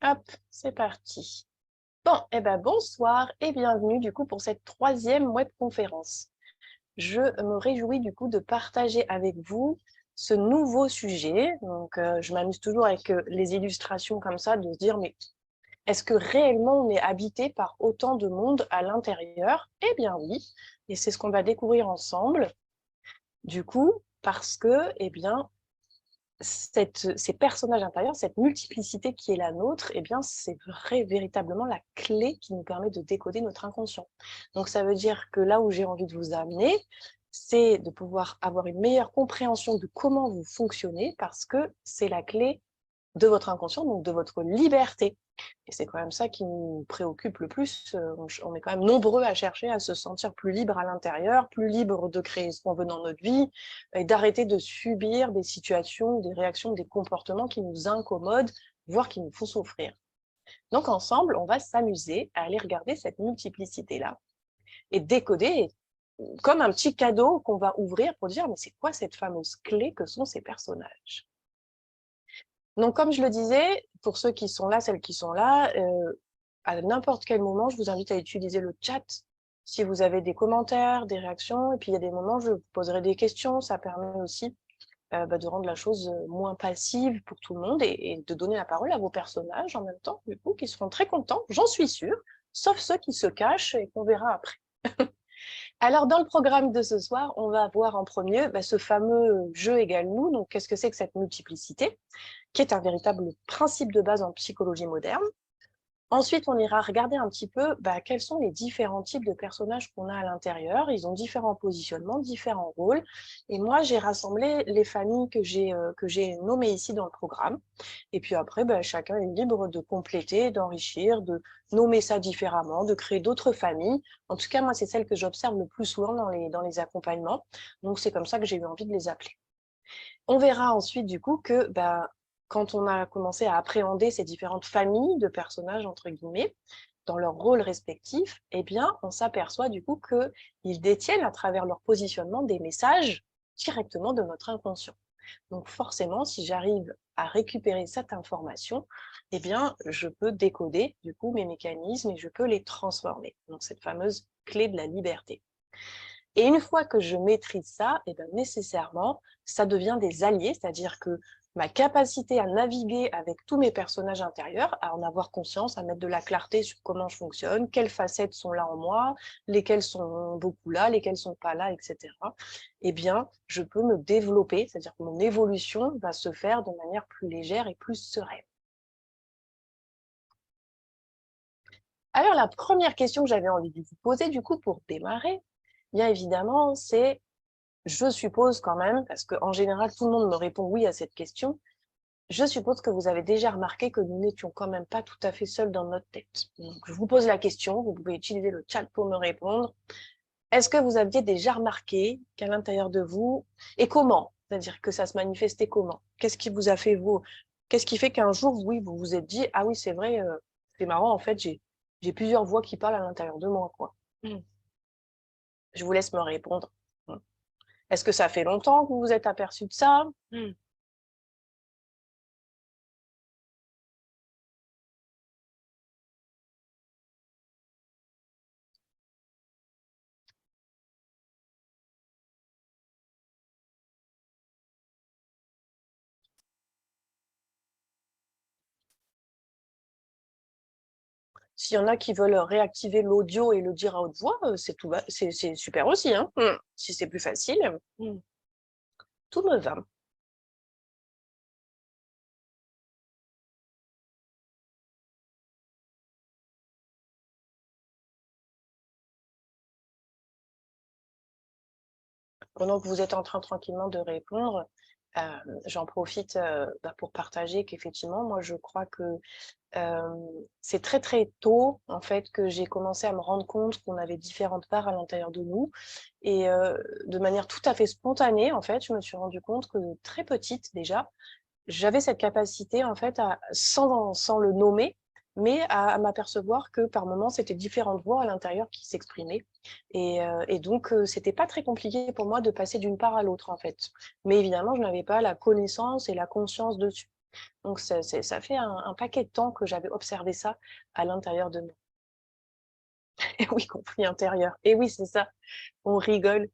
Hop, c'est parti. Bon, bonsoir et bienvenue du coup pour cette troisième webconférence. Je me réjouis du coup de partager avec vous ce nouveau sujet. Donc, je m'amuse toujours avec les illustrations comme ça, de se dire, mais est-ce que réellement on est habité par autant de monde à l'intérieur? Eh bien oui, et c'est ce qu'on va découvrir ensemble. Du coup, parce que, eh bien, ces personnages intérieurs, cette multiplicité qui est la nôtre, eh bien, c'est véritablement la clé qui nous permet de décoder notre inconscient. Donc, ça veut dire que là où j'ai envie de vous amener, c'est de pouvoir avoir une meilleure compréhension de comment vous fonctionnez, parce que c'est la clé de votre inconscient, donc de votre liberté. Et c'est quand même ça qui nous préoccupe le plus. On est quand même nombreux à chercher à se sentir plus libre à l'intérieur, plus libre de créer ce qu'on veut dans notre vie, et d'arrêter de subir des situations, des réactions, des comportements qui nous incommodent, voire qui nous font souffrir. Donc ensemble, on va s'amuser à aller regarder cette multiplicité-là et décoder comme un petit cadeau qu'on va ouvrir pour dire, mais c'est quoi cette fameuse clé que sont ces personnages? Donc, comme je le disais, pour ceux qui sont là, celles qui sont là, à n'importe quel moment, je vous invite à utiliser le chat si vous avez des commentaires, des réactions. Et puis, il y a des moments, je vous poserai des questions. Ça permet aussi de rendre la chose moins passive pour tout le monde et de donner la parole à vos personnages en même temps, du coup, qui seront très contents, j'en suis sûre, sauf ceux qui se cachent et qu'on verra après. Alors, dans le programme de ce soir, on va voir en premier ce fameux jeu égale nous. Donc, qu'est-ce que c'est que cette multiplicité, qui est un véritable principe de base en psychologie moderne. Ensuite, on ira regarder un petit peu quels sont les différents types de personnages qu'on a à l'intérieur. Ils ont différents positionnements, différents rôles. Et moi, j'ai rassemblé les familles que j'ai nommées ici dans le programme. Et puis après, chacun est libre de compléter, d'enrichir, de nommer ça différemment, de créer d'autres familles. En tout cas, moi, c'est celle que j'observe le plus souvent dans les accompagnements. Donc, c'est comme ça que j'ai eu envie de les appeler. On verra ensuite du coup que quand on a commencé à appréhender ces différentes familles de personnages, entre guillemets, dans leurs rôles respectifs, eh bien, on s'aperçoit du coup qu'ils détiennent à travers leur positionnement des messages directement de notre inconscient. Donc forcément, si j'arrive à récupérer cette information, eh bien, je peux décoder du coup mes mécanismes et je peux les transformer. Donc cette fameuse clé de la liberté. Et une fois que je maîtrise ça, et bien nécessairement, ça devient des alliés, c'est-à-dire que ma capacité à naviguer avec tous mes personnages intérieurs, à en avoir conscience, à mettre de la clarté sur comment je fonctionne, quelles facettes sont là en moi, lesquelles sont beaucoup là, lesquelles sont pas là, etc. Eh bien, je peux me développer, c'est-à-dire que mon évolution va se faire de manière plus légère et plus sereine. Alors, la première question que j'avais envie de vous poser, du coup, pour démarrer, bien évidemment, c'est je suppose quand même, parce qu'en général, tout le monde me répond oui à cette question, je suppose que vous avez déjà remarqué que nous n'étions quand même pas tout à fait seuls dans notre tête. Donc, je vous pose la question, vous pouvez utiliser le chat pour me répondre. Est-ce que vous aviez déjà remarqué qu'à l'intérieur de vous, et comment? C'est-à-dire que ça se manifestait comment? Qu'est-ce qui vous a fait vous? Qu'est-ce qui fait qu'un jour, oui, vous vous êtes dit, ah oui, c'est vrai, c'est marrant, en fait, j'ai plusieurs voix qui parlent à l'intérieur de moi, quoi. Je vous laisse me répondre. Est-ce que ça fait longtemps que vous vous êtes aperçu de ça? S'il y en a qui veulent réactiver l'audio et le dire à haute voix, c'est c'est super aussi, hein. Si c'est plus facile, tout me va. Pendant que vous êtes en train tranquillement de répondre, j'en profite pour partager qu'effectivement, moi, je crois que c'est très très tôt en fait que j'ai commencé à me rendre compte qu'on avait différentes parts à l'intérieur de nous et de manière tout à fait spontanée en fait je me suis rendu compte que très petite déjà j'avais cette capacité en fait à sans le nommer mais à m'apercevoir que par moments c'était différentes voix à l'intérieur qui s'exprimaient et donc c'était pas très compliqué pour moi de passer d'une part à l'autre en fait mais évidemment je n'avais pas la connaissance et la conscience dessus. Donc, ça fait un paquet de temps que j'avais observé ça à l'intérieur de moi. Et oui, conflit intérieur. Et oui, c'est ça. On rigole.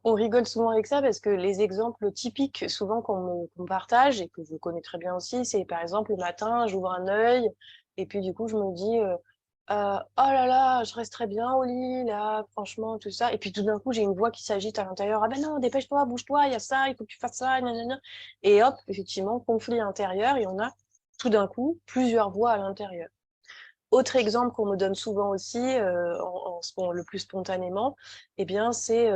On rigole souvent avec ça parce que les exemples typiques, souvent qu'on partage et que je connais très bien aussi, c'est par exemple le matin, j'ouvre un œil et puis du coup, je me dis oh là là, je resterais bien au lit, là, franchement, tout ça. Et puis tout d'un coup, j'ai une voix qui s'agite à l'intérieur. Ah ben non, dépêche-toi, bouge-toi, il y a ça, il faut que tu fasses ça, nanana. Et hop, effectivement, conflit intérieur, et on a tout d'un coup plusieurs voix à l'intérieur. Autre exemple qu'on me donne souvent aussi, le plus spontanément, eh bien, c'est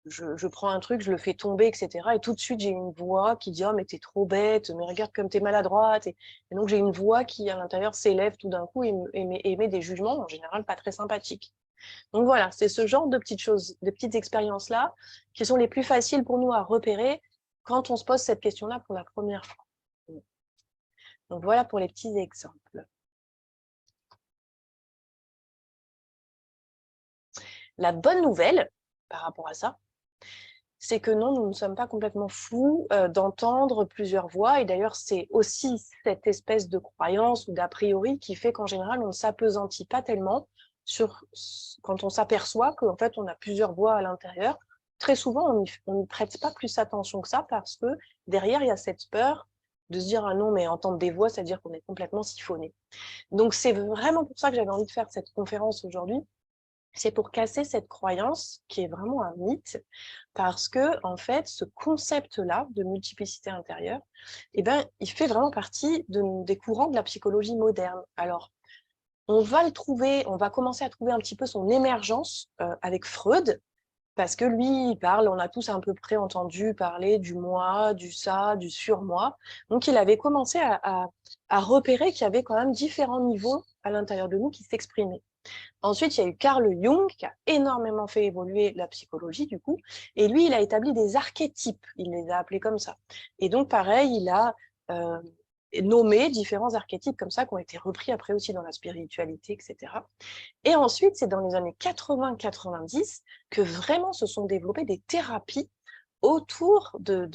je prends un truc, je le fais tomber, etc. Et tout de suite, j'ai une voix qui dit « Oh, mais t'es trop bête, mais regarde comme t'es maladroite. » Et donc, j'ai une voix qui, à l'intérieur, s'élève tout d'un coup et met des jugements, en général, pas très sympathiques. Donc voilà, c'est ce genre de petites choses, de petites expériences-là, qui sont les plus faciles pour nous à repérer quand on se pose cette question-là pour la première fois. Donc voilà pour les petits exemples. La bonne nouvelle, par rapport à ça, c'est que non, nous ne sommes pas complètement fous d'entendre plusieurs voix. Et d'ailleurs, c'est aussi cette espèce de croyance ou d'a priori qui fait qu'en général, on ne s'appesantit pas tellement quand on s'aperçoit qu'en fait, on a plusieurs voix à l'intérieur. Très souvent, on n'y prête pas plus attention que ça parce que derrière, il y a cette peur de se dire « Ah non, mais entendre des voix, c'est-à-dire qu'on est complètement siphonné ». Donc, c'est vraiment pour ça que j'avais envie de faire cette conférence aujourd'hui. C'est pour casser cette croyance qui est vraiment un mythe, parce que en fait, ce concept-là de multiplicité intérieure, eh ben, il fait vraiment partie des courants de la psychologie moderne. Alors, on va le trouver, on va commencer à trouver un petit peu son émergence avec Freud, parce que lui, il parle, on a tous à peu près entendu parler du moi, du ça, du surmoi. Donc, il avait commencé à repérer qu'il y avait quand même différents niveaux à l'intérieur de nous qui s'exprimaient. Ensuite, il y a eu Carl Jung qui a énormément fait évoluer la psychologie du coup, et lui, il a établi des archétypes, il les a appelés comme ça. Et donc pareil, il a nommé différents archétypes comme ça qui ont été repris après aussi dans la spiritualité, etc. Et ensuite, c'est dans les années 80-90 que vraiment se sont développées des thérapies autour de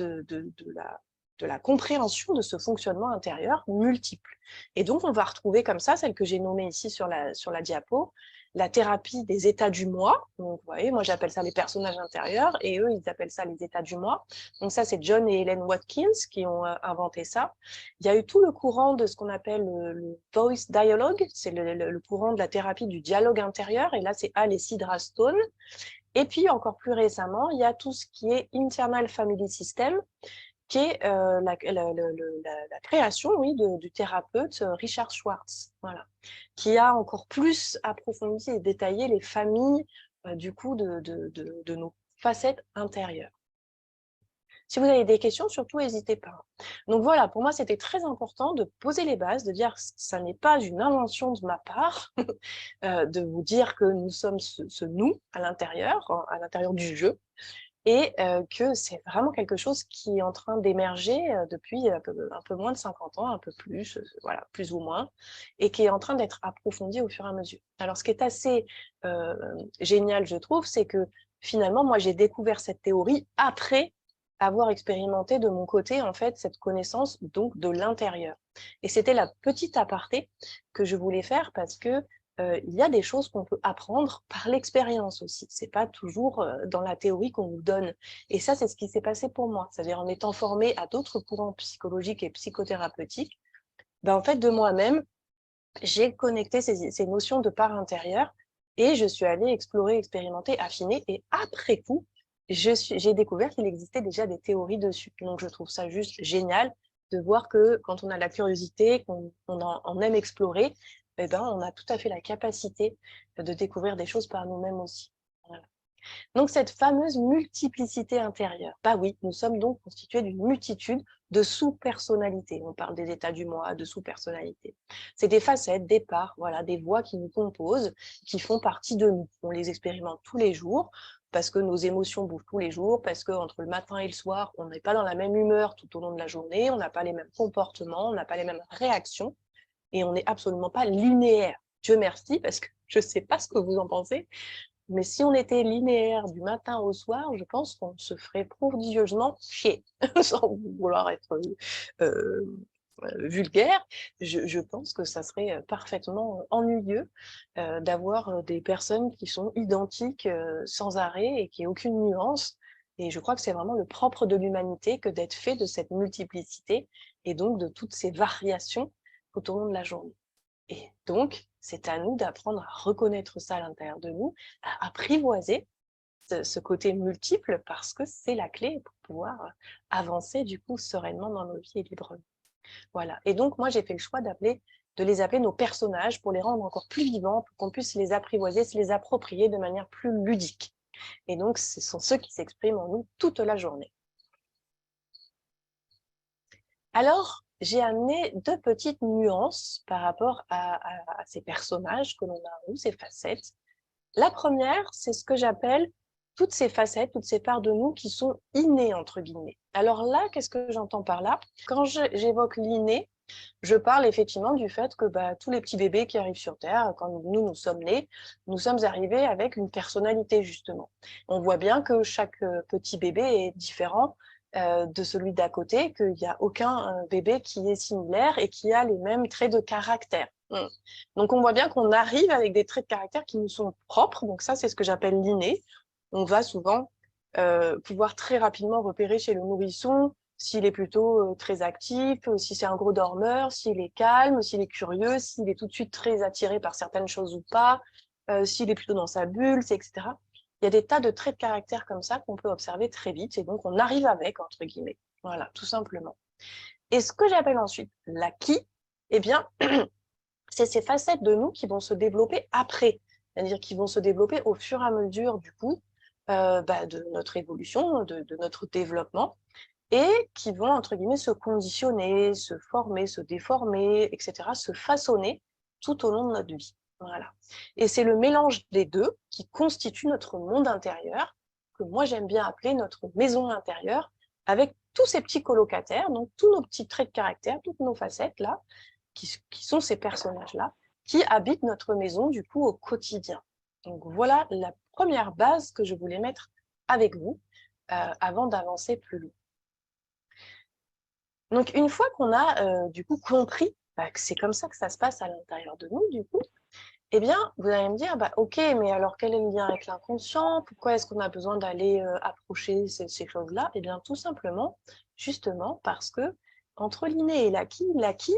la compréhension de ce fonctionnement intérieur multiple. Et donc, on va retrouver comme ça, celle que j'ai nommée ici sur la diapo, la thérapie des états du moi. Donc, vous voyez, moi, j'appelle ça les personnages intérieurs, et eux, ils appellent ça les états du moi. Donc, ça, c'est John et Helen Watkins qui ont inventé ça. Il y a eu tout le courant de ce qu'on appelle le voice dialogue, c'est le courant de la thérapie du dialogue intérieur, et là, c'est Hal et Sidra Stone. Et puis, encore plus récemment, il y a tout ce qui est Internal Family System, qui est la création, oui, du thérapeute Richard Schwartz, voilà, qui a encore plus approfondi et détaillé les familles, du coup, de nos facettes intérieures. Si vous avez des questions, surtout, n'hésitez pas. Donc voilà, pour moi, c'était très important de poser les bases, de dire que ça n'est pas une invention de ma part, de vous dire que nous sommes ce nous à l'intérieur du jeu, et que c'est vraiment quelque chose qui est en train d'émerger depuis un peu moins de 50 ans, un peu plus, voilà, plus ou moins, et qui est en train d'être approfondi au fur et à mesure. Alors, ce qui est assez génial, je trouve, c'est que finalement, moi, j'ai découvert cette théorie après avoir expérimenté de mon côté, en fait, cette connaissance donc de l'intérieur. Et c'était la petite aparté que je voulais faire parce que il y a des choses qu'on peut apprendre par l'expérience aussi. C'est pas toujours dans la théorie qu'on nous donne. Et ça, c'est ce qui s'est passé pour moi. C'est-à-dire en étant formée à d'autres courants psychologiques et psychothérapeutiques, ben, en fait, de moi-même, j'ai connecté ces notions de part intérieure et je suis allée explorer, expérimenter, affiner. Et après coup, j'ai découvert qu'il existait déjà des théories dessus. Donc, je trouve ça juste génial de voir que quand on a la curiosité, on aime explorer, eh ben, on a tout à fait la capacité de découvrir des choses par nous-mêmes aussi. Voilà. Donc, cette fameuse multiplicité intérieure. Bah oui, nous sommes donc constitués d'une multitude de sous-personnalités. On parle des états du moi, de sous-personnalités. C'est des facettes, des parts, voilà, des voix qui nous composent, qui font partie de nous. On les expérimente tous les jours parce que nos émotions bougent tous les jours, parce que entre le matin et le soir, on n'est pas dans la même humeur tout au long de la journée, on n'a pas les mêmes comportements, on n'a pas les mêmes réactions et on n'est absolument pas linéaire. Dieu merci, parce que je ne sais pas ce que vous en pensez, Mais si on était linéaire du matin au soir, je pense qu'on se ferait prodigieusement chier, sans vouloir être vulgaire. Je pense que ça serait parfaitement ennuyeux d'avoir des personnes qui sont identiques sans arrêt et qui n'aient aucune nuance. Et je crois que c'est vraiment le propre de l'humanité que d'être fait de cette multiplicité et donc de toutes ces variations tout au long de la journée. Et donc, c'est à nous d'apprendre à reconnaître ça à l'intérieur de nous, à apprivoiser ce côté multiple parce que c'est la clé pour pouvoir avancer du coup sereinement dans nos vies et librement. Voilà. Et donc, moi, j'ai fait le choix de les appeler nos personnages pour les rendre encore plus vivants, pour qu'on puisse les apprivoiser, se les approprier de manière plus ludique. Et donc, ce sont ceux qui s'expriment en nous toute la journée. Alors, j'ai amené deux petites nuances par rapport à ces personnages que l'on a en nous, ces facettes. La première, c'est ce que j'appelle toutes ces facettes, toutes ces parts de nous qui sont innées, entre guillemets. Alors là, qu'est-ce que j'entends par là? Quand j'évoque l'inné, je parle effectivement du fait que tous les petits bébés qui arrivent sur Terre, quand nous sommes nés, nous sommes arrivés avec une personnalité, justement. On voit bien que chaque petit bébé est différent de celui d'à côté, qu'il n'y a aucun bébé qui est similaire et qui a les mêmes traits de caractère. Donc, on voit bien qu'on arrive avec des traits de caractère qui nous sont propres. Donc, ça, c'est ce que j'appelle l'inné. On va souvent pouvoir très rapidement repérer chez le nourrisson s'il est plutôt très actif, si c'est un gros dormeur, s'il est calme, s'il est curieux, s'il est tout de suite très attiré par certaines choses ou pas, s'il est plutôt dans sa bulle, etc. Il y a des tas de traits de caractère comme ça qu'on peut observer très vite et donc on arrive avec, entre guillemets. Voilà, tout simplement. Et ce que j'appelle ensuite l'acquis, eh bien, c'est ces facettes de nous qui vont se développer après, c'est-à-dire qui vont se développer au fur et à mesure du coup de notre évolution, de notre développement, et qui vont, entre guillemets, se conditionner, se former, se déformer, etc., se façonner tout au long de notre vie. Voilà. Et c'est le mélange des deux qui constitue notre monde intérieur, que moi j'aime bien appeler notre maison intérieure, avec tous ces petits colocataires, donc tous nos petits traits de caractère, toutes nos facettes là, qui sont ces personnages-là, qui habitent notre maison du coup au quotidien. Donc voilà la première base que je voulais mettre avec vous avant d'avancer plus loin. Donc une fois qu'on a du coup compris que c'est comme ça que ça se passe à l'intérieur de nous, du coup, eh bien, vous allez me dire, ok, mais alors quel est le lien avec l'inconscient? Pourquoi est-ce qu'on a besoin d'aller approcher ces choses-là? Eh bien, tout simplement, justement, parce que entre l'inné et l'acquis,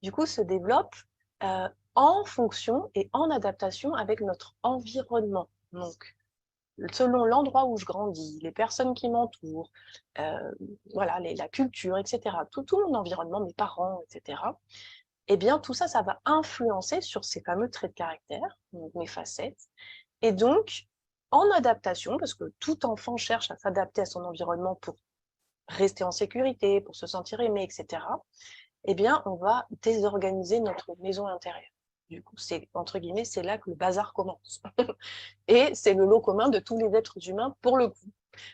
du coup, se développe en fonction et en adaptation avec notre environnement. Donc, selon l'endroit où je grandis, les personnes qui m'entourent, voilà, la culture, etc., tout mon environnement, mes parents, etc., eh bien, tout ça, ça va influencer sur ces fameux traits de caractère, donc mes facettes. Et donc, en adaptation, parce que tout enfant cherche à s'adapter à son environnement pour rester en sécurité, pour se sentir aimé, etc., eh bien, on va désorganiser notre maison intérieure. Du coup, c'est, entre guillemets, c'est là que le bazar commence. Et c'est le lot commun de tous les êtres humains pour le coup.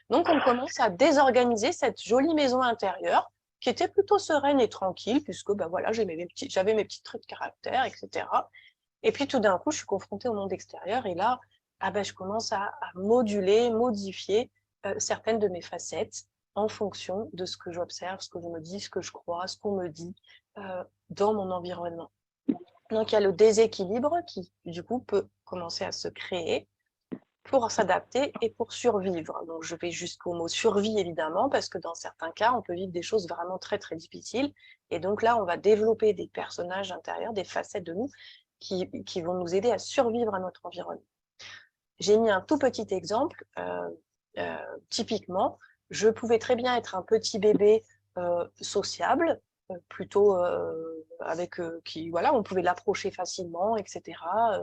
Donc, on commence à désorganiser cette jolie maison intérieure qui était plutôt sereine et tranquille, puisque voilà, j'avais mes petits traits de caractère, etc. Et puis, tout d'un coup, je suis confrontée au monde extérieur et là, je commence à moduler, modifier certaines de mes facettes en fonction de ce que j'observe, ce que je me dis, ce que je crois, ce qu'on me dit dans mon environnement. Donc, il y a le déséquilibre qui, du coup, peut commencer à se créer pour s'adapter et pour survivre. Donc, je vais jusqu'au mot survie, évidemment, parce que dans certains cas, on peut vivre des choses vraiment très, très difficiles. Et donc là, on va développer des personnages intérieurs, des facettes de nous qui vont nous aider à survivre à notre environnement. J'ai mis un tout petit exemple. Typiquement, je pouvais très bien être un petit bébé sociable, plutôt voilà, on pouvait l'approcher facilement, etc.,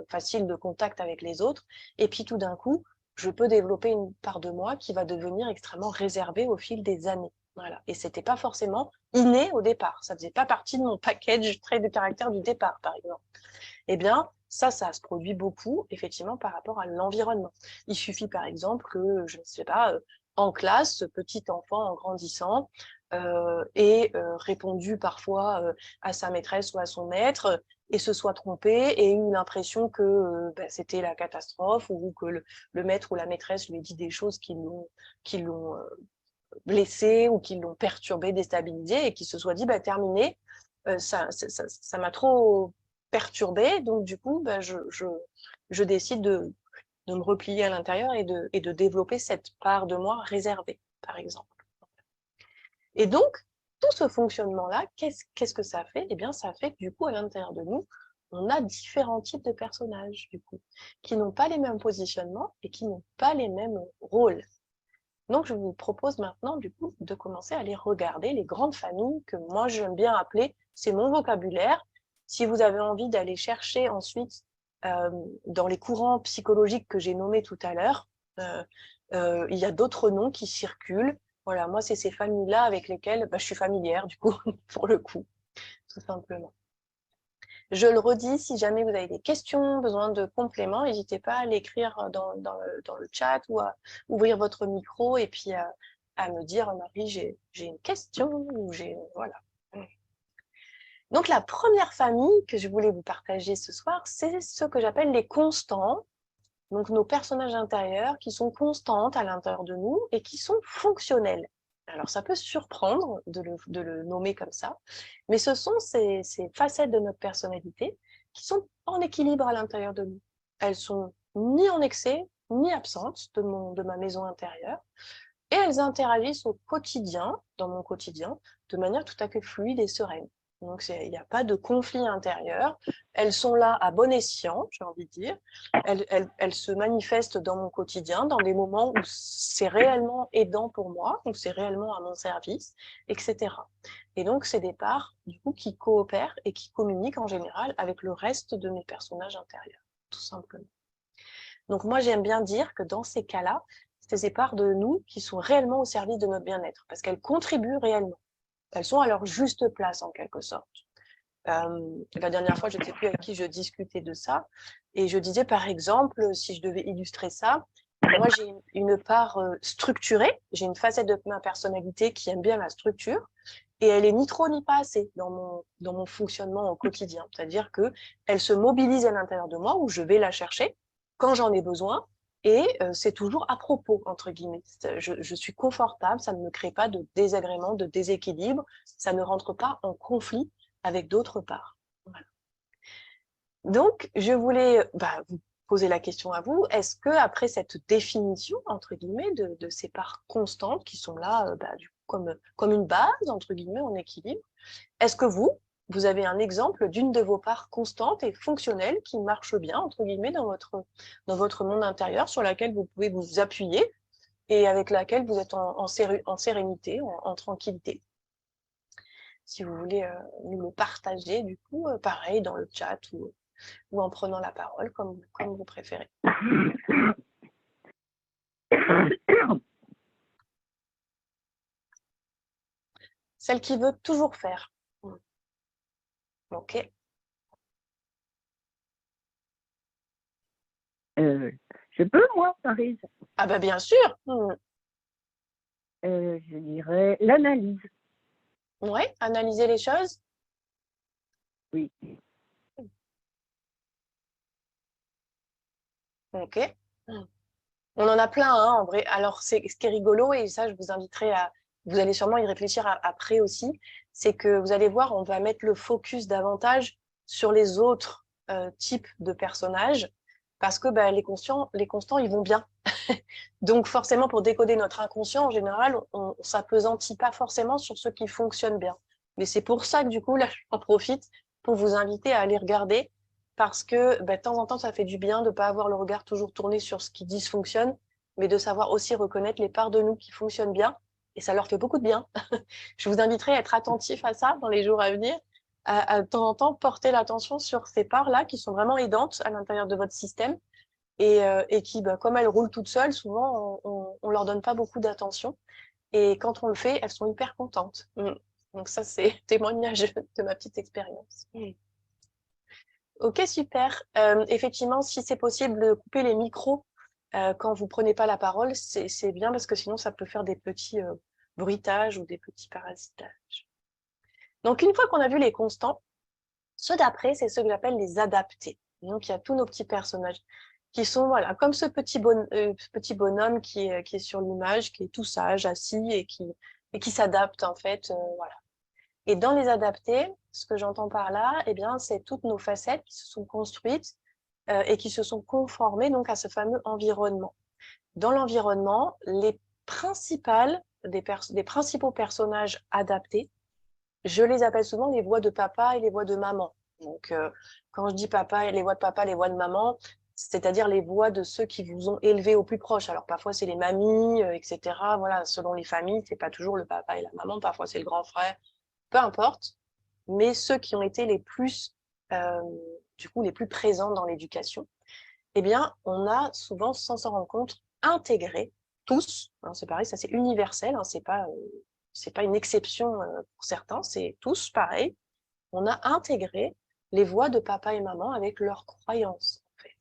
facile de contact avec les autres. Et puis tout d'un coup, je peux développer une part de moi qui va devenir extrêmement réservée au fil des années. Voilà. Et c'était pas forcément inné au départ. Ça faisait pas partie de mon package trait de caractère du départ, par exemple. Eh bien, ça se produit beaucoup, effectivement, par rapport à l'environnement. Il suffit, par exemple, que, je ne sais pas, en classe, ce petit enfant, en grandissant, et répondu parfois à sa maîtresse ou à son maître et se soit trompé et eu l'impression que c'était la catastrophe ou que le maître ou la maîtresse lui ait dit des choses qui l'ont blessé ou qui l'ont perturbé, déstabilisé et qui se soit dit terminé, ça m'a trop perturbé, donc du coup je décide de me replier à l'intérieur et de développer cette part de moi réservée, par exemple. Et donc, tout ce fonctionnement-là, qu'est-ce que ça fait? Eh bien, ça fait que du coup, à l'intérieur de nous, on a différents types de personnages, du coup, qui n'ont pas les mêmes positionnements et qui n'ont pas les mêmes rôles. Donc, je vous propose maintenant, du coup, de commencer à aller regarder les grandes familles que moi, j'aime bien appeler, c'est mon vocabulaire. Si vous avez envie d'aller chercher ensuite dans les courants psychologiques que j'ai nommés tout à l'heure, il y a d'autres noms qui circulent. Voilà, moi, c'est ces familles-là avec lesquelles je suis familière, du coup, pour le coup, tout simplement. Je le redis, si jamais vous avez des questions, besoin de compléments, n'hésitez pas à l'écrire dans le chat ou à ouvrir votre micro et puis à me dire, Marie, j'ai une question ou voilà. Donc, la première famille que je voulais vous partager ce soir, c'est ce que j'appelle les constants. Donc, nos personnages intérieurs qui sont constantes à l'intérieur de nous et qui sont fonctionnels. Alors, ça peut surprendre de le nommer comme ça, mais ce sont ces facettes de notre personnalité qui sont en équilibre à l'intérieur de nous. Elles sont ni en excès, ni absentes de ma maison intérieure, et elles interagissent au quotidien, dans mon quotidien, de manière tout à fait fluide et sereine. Donc, il n'y a pas de conflit intérieur. Elles sont là à bon escient, j'ai envie de dire. Elles se manifestent dans mon quotidien, dans des moments où c'est réellement aidant pour moi, où c'est réellement à mon service, etc. Et donc, c'est des parts, du coup, qui coopèrent et qui communiquent en général avec le reste de mes personnages intérieurs, tout simplement. Donc, moi, j'aime bien dire que dans ces cas-là, c'est ces parts de nous qui sont réellement au service de notre bien-être, parce qu'elles contribuent réellement. Elles sont à leur juste place, en quelque sorte. La dernière fois, je ne sais plus avec qui je discutais de ça, et je disais, par exemple, si je devais illustrer ça, moi, j'ai une part structurée, j'ai une facette de ma personnalité qui aime bien la structure, et elle est ni trop ni pas assez dans mon fonctionnement au quotidien. C'est-à-dire qu'elle se mobilise à l'intérieur de moi, où je vais la chercher quand j'en ai besoin, et c'est toujours à propos, entre guillemets. Je suis confortable, ça ne me crée pas de désagrément, de déséquilibre, ça ne rentre pas en conflit avec d'autres parts. Voilà. Donc, je voulais vous poser la question à vous. Est-ce que après cette définition, entre guillemets, de ces parts constantes qui sont là comme une base, entre guillemets, en équilibre, est-ce que vous avez un exemple d'une de vos parts constantes et fonctionnelles qui marche bien, entre guillemets, dans votre monde intérieur, sur laquelle vous pouvez vous appuyer et avec laquelle vous êtes en sérénité, en tranquillité? Si vous voulez nous le partager, du coup, pareil, dans le chat ou en prenant la parole, comme vous préférez. Celle qui veut toujours faire. Ok. Je peux, moi, Paris? Ah bien sûr. Je dirais l'analyse. Oui, analyser les choses. Oui. Ok. On en a plein, hein, en vrai. Alors, ce qui est rigolo, et ça, je vous inviterai vous allez sûrement y réfléchir après aussi, c'est que vous allez voir, on va mettre le focus davantage sur les autres types de personnages, parce que les constants, ils vont bien. Donc, forcément, pour décoder notre inconscient, en général, on s'appesantit pas forcément sur ceux qui fonctionnent bien. Mais c'est pour ça que, du coup, là, j'en profite pour vous inviter à aller regarder, parce que de temps en temps, ça fait du bien de ne pas avoir le regard toujours tourné sur ce qui dysfonctionne, mais de savoir aussi reconnaître les parts de nous qui fonctionnent bien, et ça leur fait beaucoup de bien. Je vous inviterai à être attentif à ça dans les jours à venir, à de temps en temps porter l'attention sur ces parts-là qui sont vraiment aidantes à l'intérieur de votre système, et qui, comme elles roulent toutes seules, souvent, on leur donne pas beaucoup d'attention. Et quand on le fait, elles sont hyper contentes. Donc ça, c'est témoignage de ma petite expérience. Ok, super. Effectivement, si c'est possible de couper les micros quand vous prenez pas la parole, c'est bien parce que sinon, ça peut faire des petits bruitages ou des petits parasitages. Donc, une fois qu'on a vu les constants, ceux d'après, c'est ceux que j'appelle les adaptés. Donc, il y a tous nos petits personnages qui sont, voilà, comme ce petit bonhomme qui est sur l'image, qui est tout sage, assis et qui s'adapte, en fait, voilà. Et dans les adaptés, ce que j'entends par là, eh bien, c'est toutes nos facettes qui se sont construites et qui se sont conformées donc à ce fameux environnement. Dans l'environnement, les principaux personnages adaptés, je les appelle souvent les voix de papa et les voix de maman. Donc, quand je dis papa, les voix de papa, les voix de maman, c'est-à-dire les voix de ceux qui vous ont élevé au plus proche. Alors, parfois, c'est les mamies, etc. Voilà, selon les familles, c'est pas toujours le papa et la maman. Parfois, c'est le grand frère. Peu importe. Mais ceux qui ont été les plus, du coup, les plus présents dans l'éducation, eh bien, on a souvent, sans s'en rendre compte, intégré tous, hein, c'est pareil, ça c'est universel, hein, c'est pas une exception pour certains, c'est tous pareil. On a intégré les voix de papa et maman avec leurs croyances, en fait.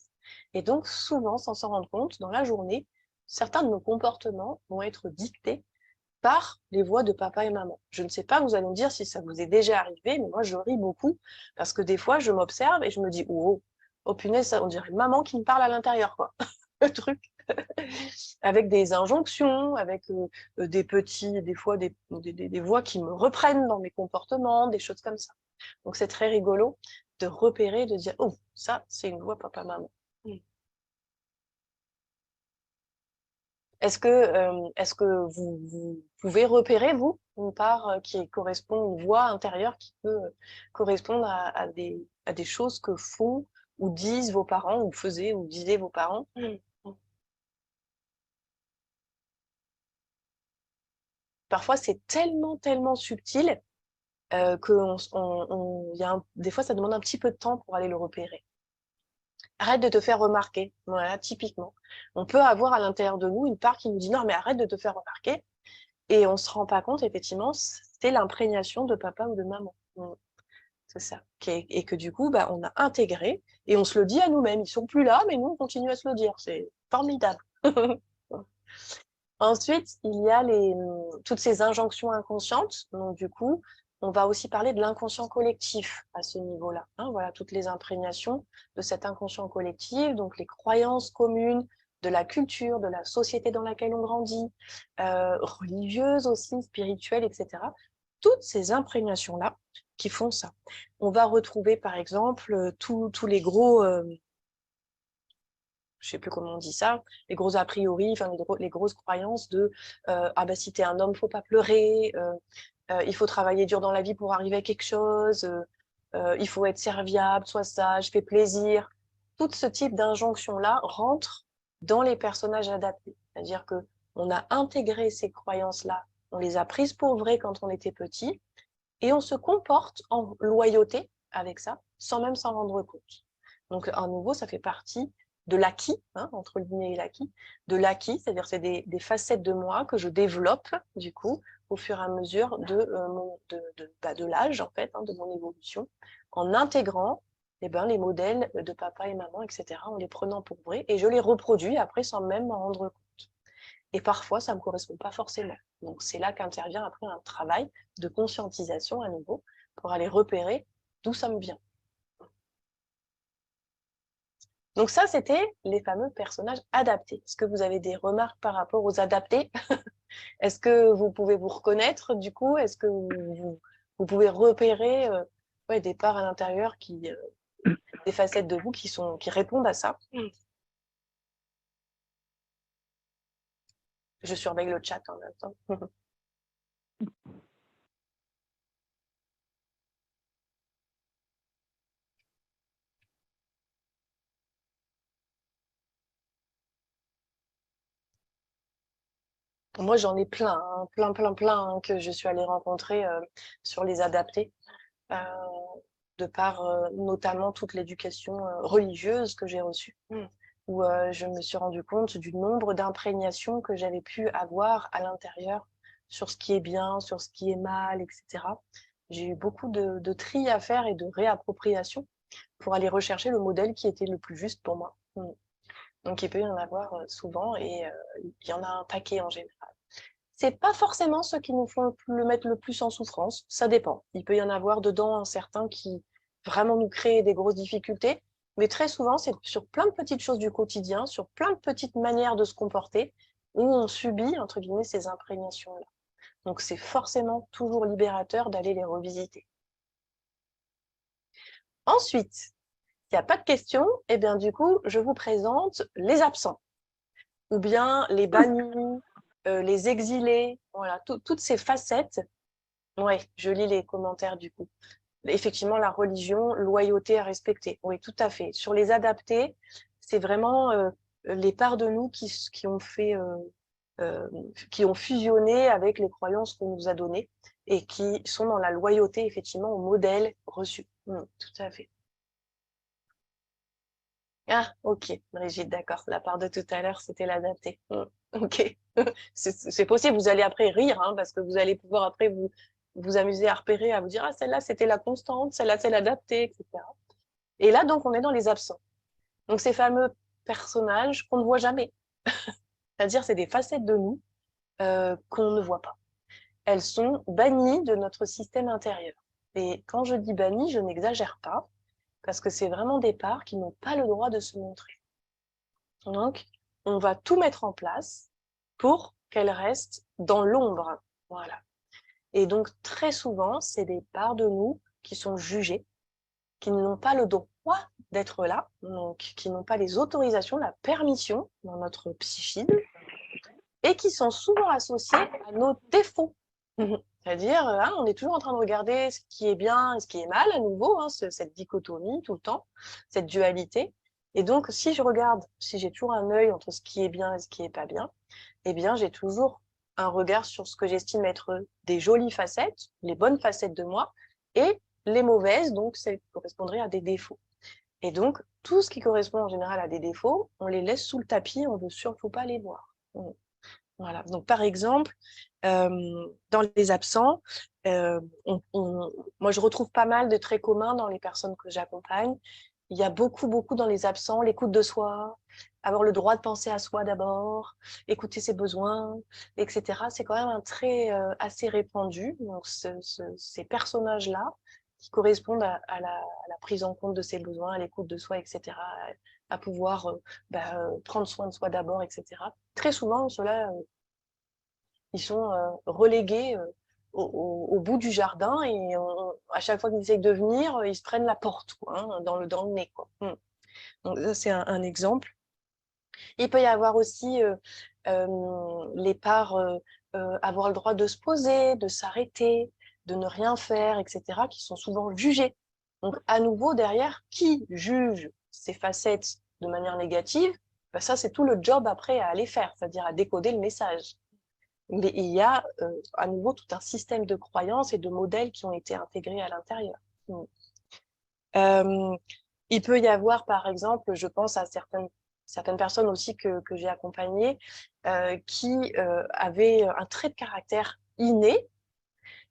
Et donc, souvent, sans s'en rendre compte, dans la journée, certains de nos comportements vont être dictés par les voix de papa et maman. Je ne sais pas, vous allez me dire si ça vous est déjà arrivé, mais moi, je ris beaucoup parce que des fois, je m'observe et je me dis, oh, oh punaise, on dirait maman qui me parle à l'intérieur, quoi. Le truc. Avec des injonctions, avec des fois des voix qui me reprennent dans mes comportements, des choses comme ça. Donc c'est très rigolo de repérer, de dire oh ça c'est une voix papa-maman. Est-ce que vous pouvez repérer vous une part qui correspond, une voix intérieure qui peut correspondre à des choses que font ou disent vos parents ou faisaient ou disaient vos parents? Parfois, c'est tellement subtil des fois, ça demande un petit peu de temps pour aller le repérer. Arrête de te faire remarquer. Voilà, typiquement. On peut avoir à l'intérieur de nous une part qui nous dit non, mais arrête de te faire remarquer. Et on se rend pas compte, effectivement, c'est l'imprégnation de papa ou de maman. C'est ça. Et que du coup, bah, on a intégré et on se le dit à nous-mêmes. Ils sont plus là, mais nous, on continue à se le dire. C'est formidable. Ensuite, il y a toutes ces injonctions inconscientes. Donc, du coup, on va aussi parler de l'inconscient collectif à ce niveau-là. Hein, voilà, toutes les imprégnations de cet inconscient collectif, donc les croyances communes, de la culture, de la société dans laquelle on grandit, religieuses aussi, spirituelles, etc. Toutes ces imprégnations-là qui font ça. On va retrouver, par exemple, tous les gros... je sais plus comment on dit ça, les gros a priori, enfin les grosses croyances de ah bah si t'es un homme, faut pas pleurer, il faut travailler dur dans la vie pour arriver à quelque chose, il faut être serviable, sois sage, fais plaisir. Tout ce type d'injonction-là rentre dans les personnages adaptés. C'est-à-dire que on a intégré ces croyances-là, on les a prises pour vraies quand on était petit, et on se comporte en loyauté avec ça, sans même s'en rendre compte. Donc, à nouveau, ça fait partie de l'acquis, hein, entre le guillemets et l'acquis, de l'acquis, c'est-à-dire c'est des facettes de moi que je développe, du coup, au fur et à mesure de l'âge, en fait, hein, de mon évolution, en intégrant les modèles de papa et maman, etc., en les prenant pour vrais, et je les reproduis après sans même m'en rendre compte. Et parfois, ça ne me correspond pas forcément. Donc, c'est là qu'intervient après un travail de conscientisation à nouveau pour aller repérer d'où ça me vient. Donc ça, c'était les fameux personnages adaptés. Est-ce que vous avez des remarques par rapport aux adaptés? Est-ce que vous pouvez vous reconnaître du coup? Est-ce que vous pouvez repérer des parts à l'intérieur des facettes de vous qui répondent à ça? Je surveille le chat en même temps. Moi, j'en ai plein, hein, plein hein, que je suis allée rencontrer sur les adaptés, euh, de par notamment toute l'éducation religieuse que j'ai reçue, où je me suis rendu compte du nombre d'imprégnation que j'avais pu avoir à l'intérieur sur ce qui est bien, sur ce qui est mal, etc. J'ai eu beaucoup de tri à faire et de réappropriation pour aller rechercher le modèle qui était le plus juste pour moi. Donc, il peut y en avoir souvent et il y en a un paquet en général. c'est pas forcément ceux qui nous font le mettre le plus en souffrance. Ça dépend. Il peut y en avoir dedans certains qui vraiment nous créent des grosses difficultés. Mais très souvent, c'est sur plein de petites choses du quotidien, sur plein de petites manières de se comporter, où on subit, entre guillemets, ces imprégnations-là. Donc, c'est forcément toujours libérateur d'aller les revisiter. Ensuite, il n'y a pas de question, et bien du coup, je vous présente les absents, ou bien les bannis, les exilés, voilà, toutes ces facettes. Ouais, je lis les commentaires du coup. Effectivement, la religion, loyauté à respecter. Oui, tout à fait. Sur les adaptés, c'est vraiment les parts de nous qui ont fait, qui ont fusionné avec les croyances qu'on nous a données et qui sont dans la loyauté, effectivement, au modèle reçu. Tout à fait. Ah, ok, Brigitte, d'accord. La part de tout à l'heure, c'était l'adapté. Ok. C'est possible, vous allez après rire, hein, parce que vous allez pouvoir après vous amuser à repérer, à vous dire, ah, celle-là, c'était la constante, celle-là, c'est l'adapté, etc. Et là, donc, on est dans les absents. Donc, ces fameux personnages qu'on ne voit jamais. C'est-à-dire, c'est des facettes de nous qu'on ne voit pas. Elles sont bannies de notre système intérieur. Et quand je dis bannies, je n'exagère pas, parce que c'est vraiment des parts qui n'ont pas le droit de se montrer. Donc, on va tout mettre en place pour qu'elles restent dans l'ombre. Voilà. Et donc, très souvent, c'est des parts de nous qui sont jugées, qui n'ont pas le droit d'être là, donc qui n'ont pas les autorisations, la permission dans notre psychisme, et qui sont souvent associées à nos défauts. C'est-à-dire, hein, on est toujours en train de regarder ce qui est bien et ce qui est mal, à nouveau, hein, cette dichotomie tout le temps, cette dualité. Et donc, si je regarde, si j'ai toujours un œil entre ce qui est bien et ce qui est pas bien, eh bien, j'ai toujours un regard sur ce que j'estime être des jolies facettes, les bonnes facettes de moi, et les mauvaises, donc celles qui correspondraient à des défauts. Et donc, tout ce qui correspond en général à des défauts, on les laisse sous le tapis, on ne veut surtout pas les voir. Voilà. Donc, par exemple, dans les absents, moi, je retrouve pas mal de traits communs dans les personnes que j'accompagne. Il y a beaucoup dans les absents, l'écoute de soi, avoir le droit de penser à soi d'abord, écouter ses besoins, etc. C'est quand même un trait assez répandu. Donc, ces personnages-là, qui correspondent à la prise en compte de ses besoins, à l'écoute de soi, etc., à pouvoir prendre soin de soi d'abord, etc. Très souvent, ceux-là, ils sont relégués au bout du jardin et à chaque fois qu'ils essayent de venir, ils se prennent la porte, quoi, hein, dans le nez, quoi. Donc ça, c'est un exemple. Il peut y avoir aussi les parts, avoir le droit de se poser, de s'arrêter, de ne rien faire, etc., qui sont souvent jugées. Donc, à nouveau, derrière, qui juge ces facettes de manière négative? Ben, ça, c'est tout le job après à aller faire, c'est-à-dire à décoder le message. Mais il y a à nouveau tout un système de croyances et de modèles qui ont été intégrés à l'intérieur. Il peut y avoir, par exemple, je pense à certaines personnes aussi que j'ai accompagnées qui avaient un trait de caractère inné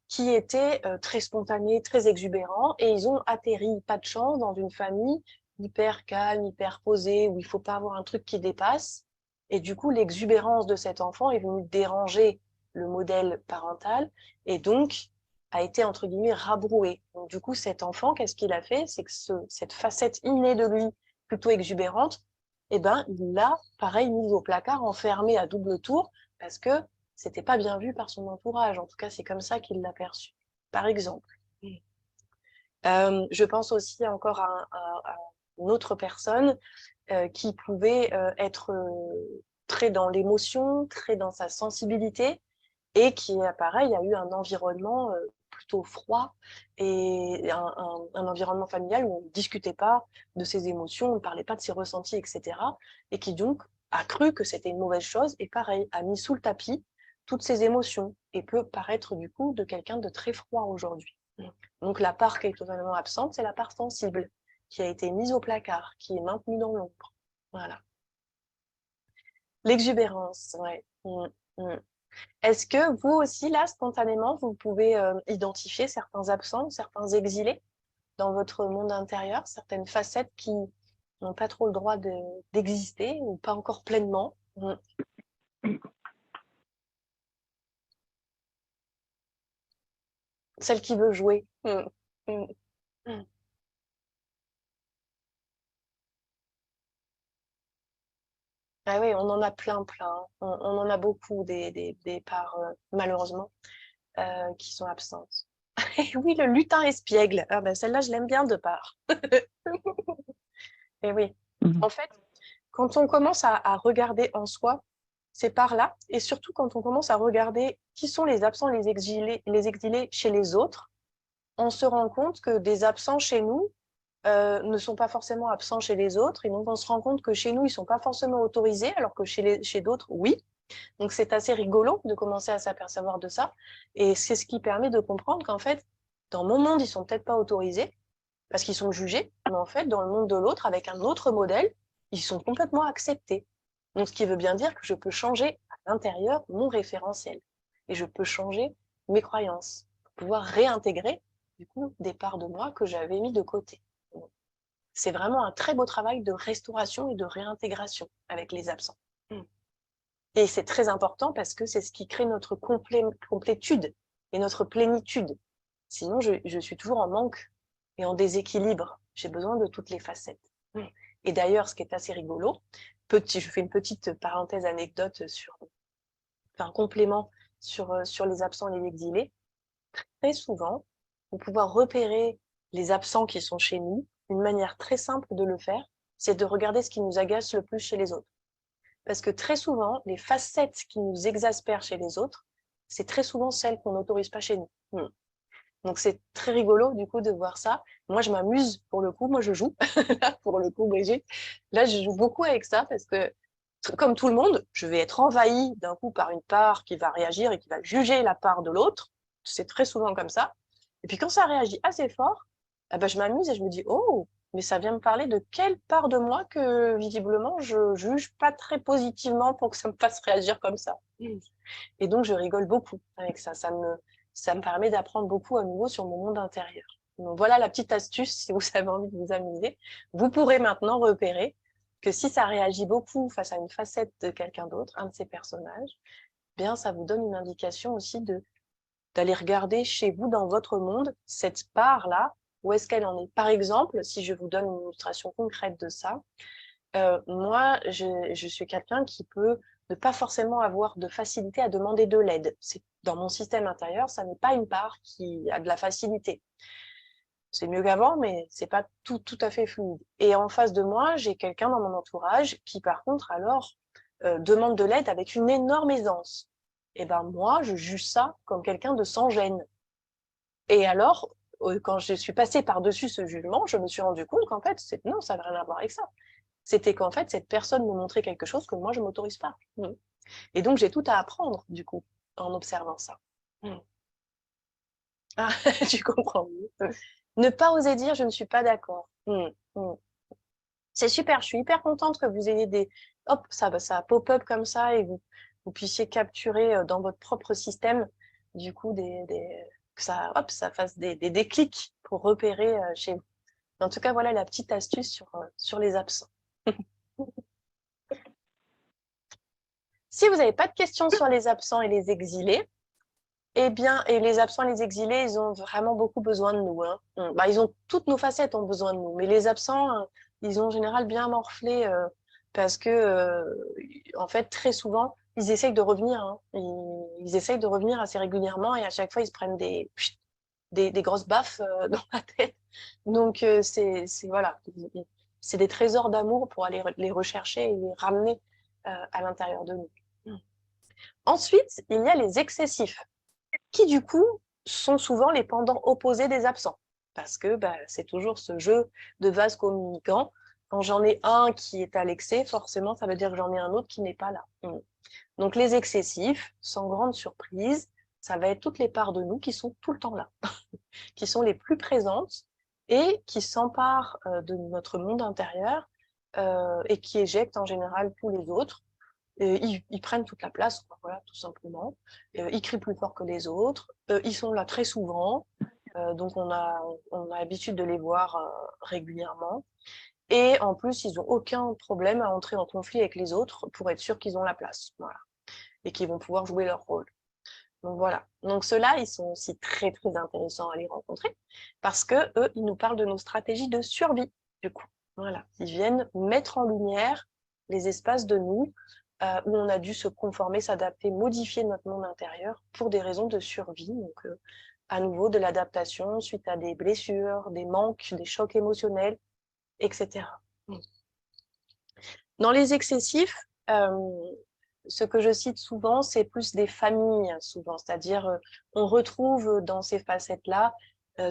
qui était très spontané, très exubérant, et ils ont atterri, pas de chance, dans une famille hyper calme, hyper posée, où il faut pas avoir un truc qui dépasse. Et du coup, l'exubérance de cet enfant est venue déranger le modèle parental, et donc a été, entre guillemets, rabroué. Donc du coup, cet enfant, qu'est-ce qu'il a fait? C'est que cette facette innée de lui, plutôt exubérante, eh ben, il l'a, pareil, mise au placard, enfermé à double tour, parce que c'était pas bien vu par son entourage. En tout cas, c'est comme ça qu'il l'a perçu, par exemple. Je pense aussi encore à une autre personne qui pouvait être très dans l'émotion, très dans sa sensibilité, et qui, pareil, a eu un environnement plutôt froid et un environnement familial où on ne discutait pas de ses émotions, on ne parlait pas de ses ressentis, etc. Et qui donc a cru que c'était une mauvaise chose et pareil, a mis sous le tapis toutes ses émotions et peut paraître du coup de quelqu'un de très froid aujourd'hui. Donc la part qui est totalement absente, c'est la part sensible qui a été mise au placard, qui est maintenue dans l'ombre. Voilà. L'exubérance, ouais. Est-ce que vous aussi, là, spontanément, vous pouvez identifier certains absents, certains exilés dans votre monde intérieur, certaines facettes qui n'ont pas trop le droit d'exister ou pas encore pleinement? celle qui veut jouer. Mm. Ah oui, on en a plein. On en a beaucoup des parts, malheureusement, qui sont absentes. Et oui, le lutin espiègle. Ah ben celle-là, je l'aime bien de part. Et oui, Mhm. en fait, quand on commence à regarder en soi ces parts-là, et surtout quand on commence à regarder qui sont les absents, les exilés chez les autres, on se rend compte que des absents chez nous ne sont pas forcément absents chez les autres. Et donc, on se rend compte que chez nous, ils ne sont pas forcément autorisés, alors que chez d'autres, oui. Donc, c'est assez rigolo de commencer à s'apercevoir de ça. Et c'est ce qui permet de comprendre qu'en fait, dans mon monde, ils ne sont peut-être pas autorisés parce qu'ils sont jugés, mais en fait, dans le monde de l'autre, avec un autre modèle, ils sont complètement acceptés. Donc, ce qui veut bien dire que je peux changer à l'intérieur mon référentiel et je peux changer mes croyances pour pouvoir réintégrer du coup des parts de moi que j'avais mis de côté. C'est vraiment un très beau travail de restauration et de réintégration avec les absents. Et c'est très important parce que c'est ce qui crée notre complétude et notre plénitude. Sinon, je suis toujours en manque et en déséquilibre. J'ai besoin de toutes les facettes. Et d'ailleurs, ce qui est assez rigolo, je fais une petite parenthèse anecdote un complément sur les absents et les exilés. Très souvent, pour pouvoir repérer les absents qui sont chez nous, une manière très simple de le faire, c'est de regarder ce qui nous agace le plus chez les autres. Parce que très souvent, les facettes qui nous exaspèrent chez les autres, c'est très souvent celles qu'on n'autorise pas chez nous. Donc c'est très rigolo du coup de voir ça. Moi je m'amuse pour le coup, moi je joue là pour le coup Brigitte. Là je joue beaucoup avec ça parce que comme tout le monde, je vais être envahie d'un coup par une part qui va réagir et qui va juger la part de l'autre. C'est très souvent comme ça. Et puis quand ça réagit assez fort, eh ben, je m'amuse et je me dis oh, mais ça vient me parler de quelle part de moi que visiblement je juge pas très positivement pour que ça me fasse réagir comme ça. Et donc je rigole beaucoup avec ça. Ça me permet d'apprendre beaucoup à nouveau sur mon monde intérieur. Donc voilà la petite astuce si vous avez envie de vous amuser. Vous pourrez maintenant repérer que si ça réagit beaucoup face à une facette de quelqu'un d'autre, un de ces personnages, bien ça vous donne une indication aussi d'aller regarder chez vous dans votre monde cette part-là, où est-ce qu'elle en est. Par exemple, si je vous donne une illustration concrète de ça, moi, je suis quelqu'un qui peut ne pas forcément avoir de facilité à demander de l'aide. C'est dans mon système intérieur, ça n'est pas une part qui a de la facilité. C'est mieux qu'avant, mais c'est pas tout à fait fluide. Et en face de moi, j'ai quelqu'un dans mon entourage qui, par contre, alors, demande de l'aide avec une énorme aisance. Et ben moi, je juge ça comme quelqu'un de sans gêne. Et alors, quand je suis passée par-dessus ce jugement, je me suis rendu compte qu'en fait, non, ça n'a rien à voir avec ça. C'était qu'en fait, cette personne me montrait quelque chose que moi, je ne m'autorise pas. Et donc, j'ai tout à apprendre, du coup, en observant ça. Ah, tu comprends. Ne pas oser dire je ne suis pas d'accord. C'est super, je suis hyper contente que vous ayez hop, ça pop-up comme ça et vous puissiez capturer dans votre propre système, du coup, que ça, hop, ça fasse des déclics pour repérer chez vous. En tout cas, voilà la petite astuce sur les absents. Si vous n'avez pas de questions sur les absents et les exilés, eh bien, et les absents et les exilés, ils ont vraiment beaucoup besoin de nous. Hein. Bah, toutes nos facettes ont besoin de nous, mais les absents, ils ont en général bien morflé parce que, en fait, très souvent, ils essayent de revenir. Hein. Ils essayent de revenir assez régulièrement et à chaque fois, ils se prennent des grosses baffes dans la tête. Donc, voilà, c'est des trésors d'amour pour aller les rechercher et les ramener à l'intérieur de nous. Ensuite, il y a les excessifs qui du coup sont souvent les pendants opposés des absents. Parce que bah, c'est toujours ce jeu de vase communicant. Quand j'en ai un qui est à l'excès, forcément, ça veut dire que j'en ai un autre qui n'est pas là. Donc les excessifs, sans grande surprise, ça va être toutes les parts de nous qui sont tout le temps là, qui sont les plus présentes et qui s'emparent de notre monde intérieur et qui éjectent en général tous les autres. Ils prennent toute la place, quoi, voilà, tout simplement. Ils crient plus fort que les autres. Ils sont là très souvent, donc on a l'habitude de les voir régulièrement. Et en plus, ils n'ont aucun problème à entrer en conflit avec les autres pour être sûr qu'ils ont la place, voilà, et qu'ils vont pouvoir jouer leur rôle. Donc voilà. Donc ceux-là, ils sont aussi très, très intéressants à les rencontrer parce que eux, ils nous parlent de nos stratégies de survie, du coup. Voilà. Ils viennent mettre en lumière les espaces de nous où on a dû se conformer, s'adapter, modifier notre monde intérieur pour des raisons de survie. Donc, à nouveau, de l'adaptation suite à des blessures, des manques, des chocs émotionnels, etc. Dans les excessifs, ce que je cite souvent, c'est plus des familles, souvent. C'est-à-dire, on retrouve dans ces facettes-là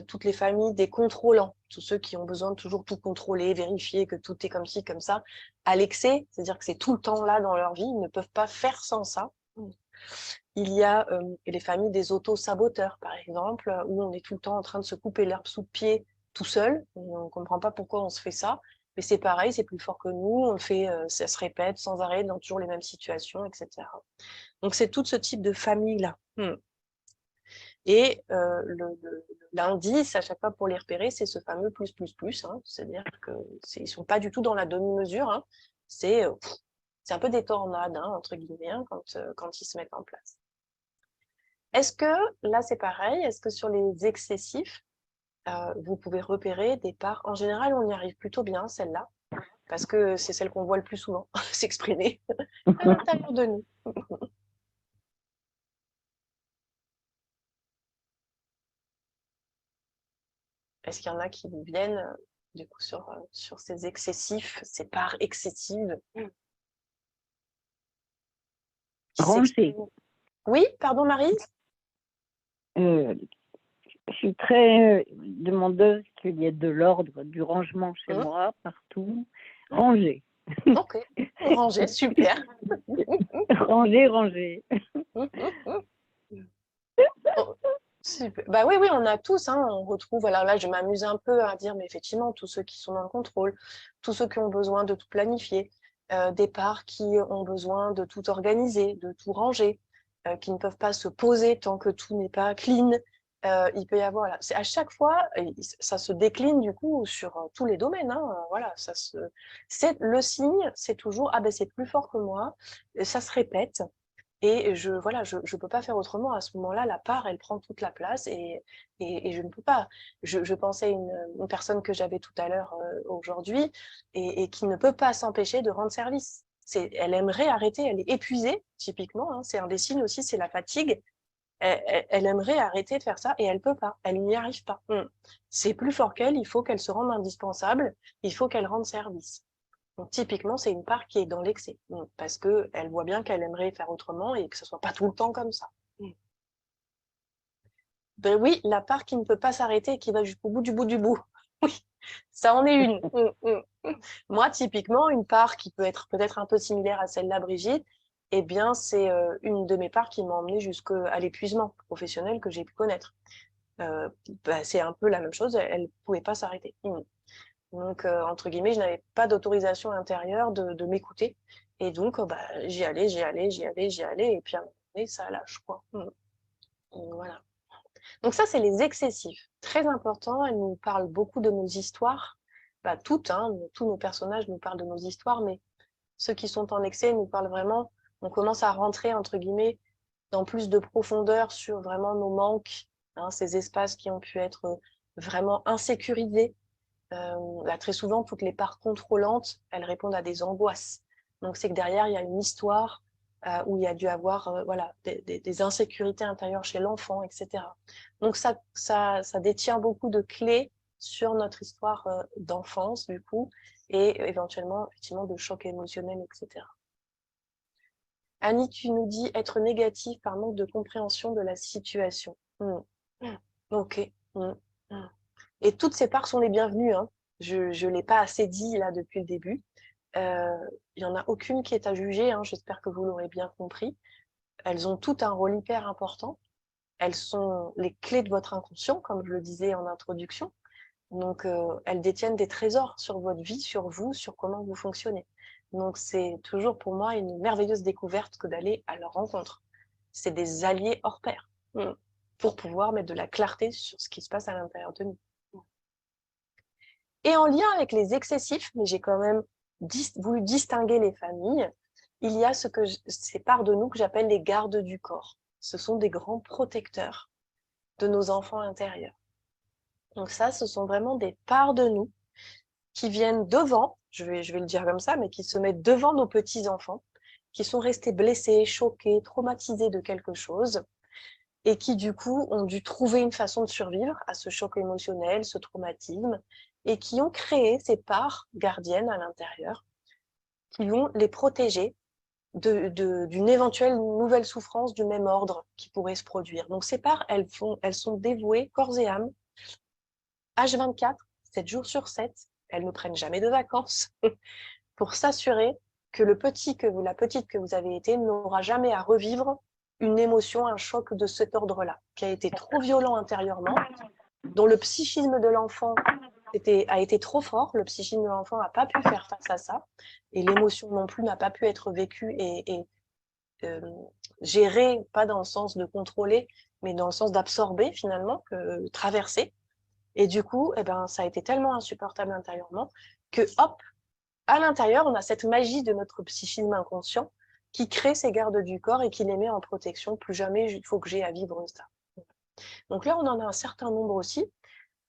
toutes les familles des contrôlants, tous ceux qui ont besoin de toujours tout contrôler, vérifier que tout est comme ci, comme ça, à l'excès, c'est-à-dire que c'est tout le temps là dans leur vie, ils ne peuvent pas faire sans ça. Il y a les familles des auto-saboteurs, par exemple, où on est tout le temps en train de se couper l'herbe sous le pied tout seul. On ne comprend pas pourquoi on se fait ça. Mais c'est pareil, c'est plus fort que nous. On le fait, ça se répète sans arrêt dans toujours les mêmes situations, etc. Donc, c'est tout ce type de famille-là. Et l'indice, à chaque fois pour les repérer, c'est ce fameux plus, plus, plus. Hein. C'est-à-dire qu'ils ne sont pas du tout dans la demi-mesure. Hein. C'est un peu des tornades, hein, entre guillemets, hein, quand ils se mettent en place. Est-ce que, là c'est pareil, est-ce que sur les excessifs, vous pouvez repérer des parts, en général on y arrive plutôt bien, celle-là, parce que c'est celle qu'on voit le plus souvent s'exprimer à l'intérieur de nous. Est-ce qu'il y en a qui vous viennent, du coup, sur ces excessifs, ces parts excessives qui Ranger. s'expriment? Oui, pardon Marie? Je suis très demandeuse qu'il y ait de l'ordre, du rangement chez moi, partout. Ranger. Ok, ranger, super. Ranger, ranger. Oh, super. Bah oui, oui, on a tous, hein, on retrouve, alors là je m'amuse un peu à dire, mais effectivement, tous ceux qui sont dans le contrôle, tous ceux qui ont besoin de tout planifier, des parts qui ont besoin de tout organiser, de tout ranger, qui ne peuvent pas se poser tant que tout n'est pas clean. Il peut y avoir, voilà, c'est à chaque fois, ça se décline du coup sur tous les domaines, hein, voilà, c'est le signe, c'est toujours, ah ben c'est plus fort que moi, et ça se répète. Et voilà, je peux pas faire autrement. À ce moment-là, la part, elle prend toute la place et je ne peux pas. Je pensais à une personne que j'avais tout à l'heure aujourd'hui et qui ne peut pas s'empêcher de rendre service. Elle aimerait arrêter, elle est épuisée, typiquement. Hein, c'est un des signes aussi, c'est la fatigue. Elle aimerait arrêter de faire ça et elle peut pas. Elle n'y arrive pas. C'est plus fort qu'elle, il faut qu'elle se rende indispensable, il faut qu'elle rende service. Donc, typiquement, c'est une part qui est dans l'excès, parce qu'elle voit bien qu'elle aimerait faire autrement et que ce soit pas tout le temps comme ça. Ben oui, la part qui ne peut pas s'arrêter et qui va jusqu'au bout du bout du bout. Oui, ça en est une. Moi, typiquement, une part qui peut être peut-être un peu similaire à celle-là, Brigitte, eh bien, c'est une de mes parts qui m'a emmenée jusqu'à l'épuisement professionnel que j'ai pu connaître. C'est un peu la même chose, elle ne pouvait pas s'arrêter. Donc, entre guillemets, je n'avais pas d'autorisation intérieure de m'écouter. Et donc, j'y allais, j'y allais, j'y allais, j'y allais. Et puis, à un moment donné, ça lâche, quoi. Donc, voilà. Donc, ça, c'est les excessifs. Très important. Elles nous parlent beaucoup de nos histoires. Toutes, hein, tous nos personnages nous parlent de nos histoires, mais ceux qui sont en excès nous parlent vraiment. On commence à rentrer, entre guillemets, dans plus de profondeur sur vraiment nos manques, hein, ces espaces qui ont pu être vraiment insécurisés. Très souvent, toutes les parts contrôlantes, elles répondent à des angoisses. Donc, c'est que derrière, il y a une histoire où il y a dû avoir voilà, des insécurités intérieures chez l'enfant, etc. Donc, ça détient beaucoup de clés sur notre histoire d'enfance, du coup, et éventuellement, effectivement, de choc émotionnel, etc. Annie, tu nous dis être négative par manque de compréhension de la situation. Ok. Et toutes ces parts sont les bienvenues. Hein. Je ne l'ai pas assez dit là depuis le début. Il n'y en a aucune qui est à juger. Hein. J'espère que vous l'aurez bien compris. Elles ont toutes un rôle hyper important. Elles sont les clés de votre inconscient, comme je le disais en introduction. Donc, elles détiennent des trésors sur votre vie, sur vous, sur comment vous fonctionnez. Donc, c'est toujours pour moi une merveilleuse découverte que d'aller à leur rencontre. C'est des alliés hors pair pour pouvoir mettre de la clarté sur ce qui se passe à l'intérieur de nous. Et en lien avec les excessifs, mais j'ai quand même voulu distinguer les familles, il y a ces parts de nous que j'appelle les gardes du corps. ce sont des grands protecteurs de nos enfants intérieurs. Donc ça, ce sont vraiment des parts de nous qui viennent devant, je vais le dire comme ça, mais qui se mettent devant nos petits-enfants, qui sont restés blessés, choqués, traumatisés de quelque chose, et qui, du coup, ont dû trouver une façon de survivre à ce choc émotionnel, ce traumatisme, et qui ont créé ces parts gardiennes à l'intérieur, qui vont les protéger d'une éventuelle nouvelle souffrance du même ordre qui pourrait se produire. Donc ces parts, elles sont dévouées corps et âme, H24, 7 jours sur 7, elles ne prennent jamais de vacances, pour s'assurer que la petite que vous avez été n'aura jamais à revivre une émotion, un choc de cet ordre-là, qui a été trop violent intérieurement, dont le psychisme de l'enfant a été trop fort, le psychisme de l'enfant n'a pas pu faire face à ça, et l'émotion non plus n'a pas pu être vécue et gérée, pas dans le sens de contrôler, mais dans le sens d'absorber finalement, traverser. Et du coup, eh ben, ça a été tellement insupportable intérieurement que, hop, à l'intérieur, on a cette magie de notre psychisme inconscient qui crée ces gardes du corps et qui les met en protection. Plus jamais il faut que j'ai à vivre ça. Donc là, on en a un certain nombre aussi.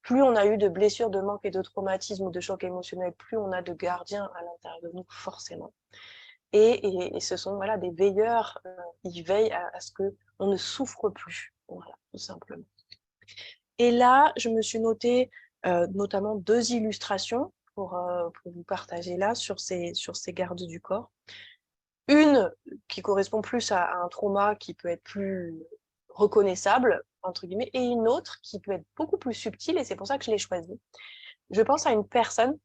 Plus on a eu de blessures, de manque et de traumatismes ou de chocs émotionnels, plus on a de gardiens à l'intérieur de nous, forcément. Et ce sont voilà, des veilleurs, ils veillent à ce qu'on ne souffre plus, voilà, tout simplement. Et là, je me suis noté notamment 2 illustrations pour vous partager là sur ces gardes du corps. Une qui correspond plus à un trauma qui peut être plus reconnaissable, entre guillemets, et une autre qui peut être beaucoup plus subtile, et c'est pour ça que je l'ai choisie. Je pense à une personne,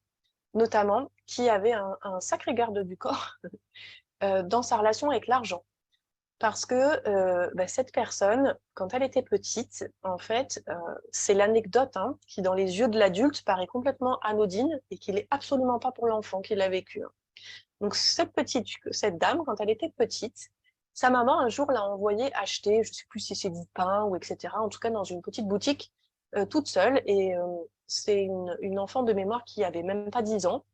notamment, qui avait un sacré garde du corps dans sa relation avec l'argent. Parce que cette personne, quand elle était petite, en fait, c'est l'anecdote qui, dans les yeux de l'adulte, paraît complètement anodine et qui n'est absolument pas pour l'enfant qui l'a vécu. Donc cette dame, quand elle était petite, sa maman un jour l'a envoyée acheter, je ne sais plus si c'est du pain ou etc. En tout cas dans une petite boutique toute seule. Et c'est une enfant de mémoire qui avait même pas 10 ans,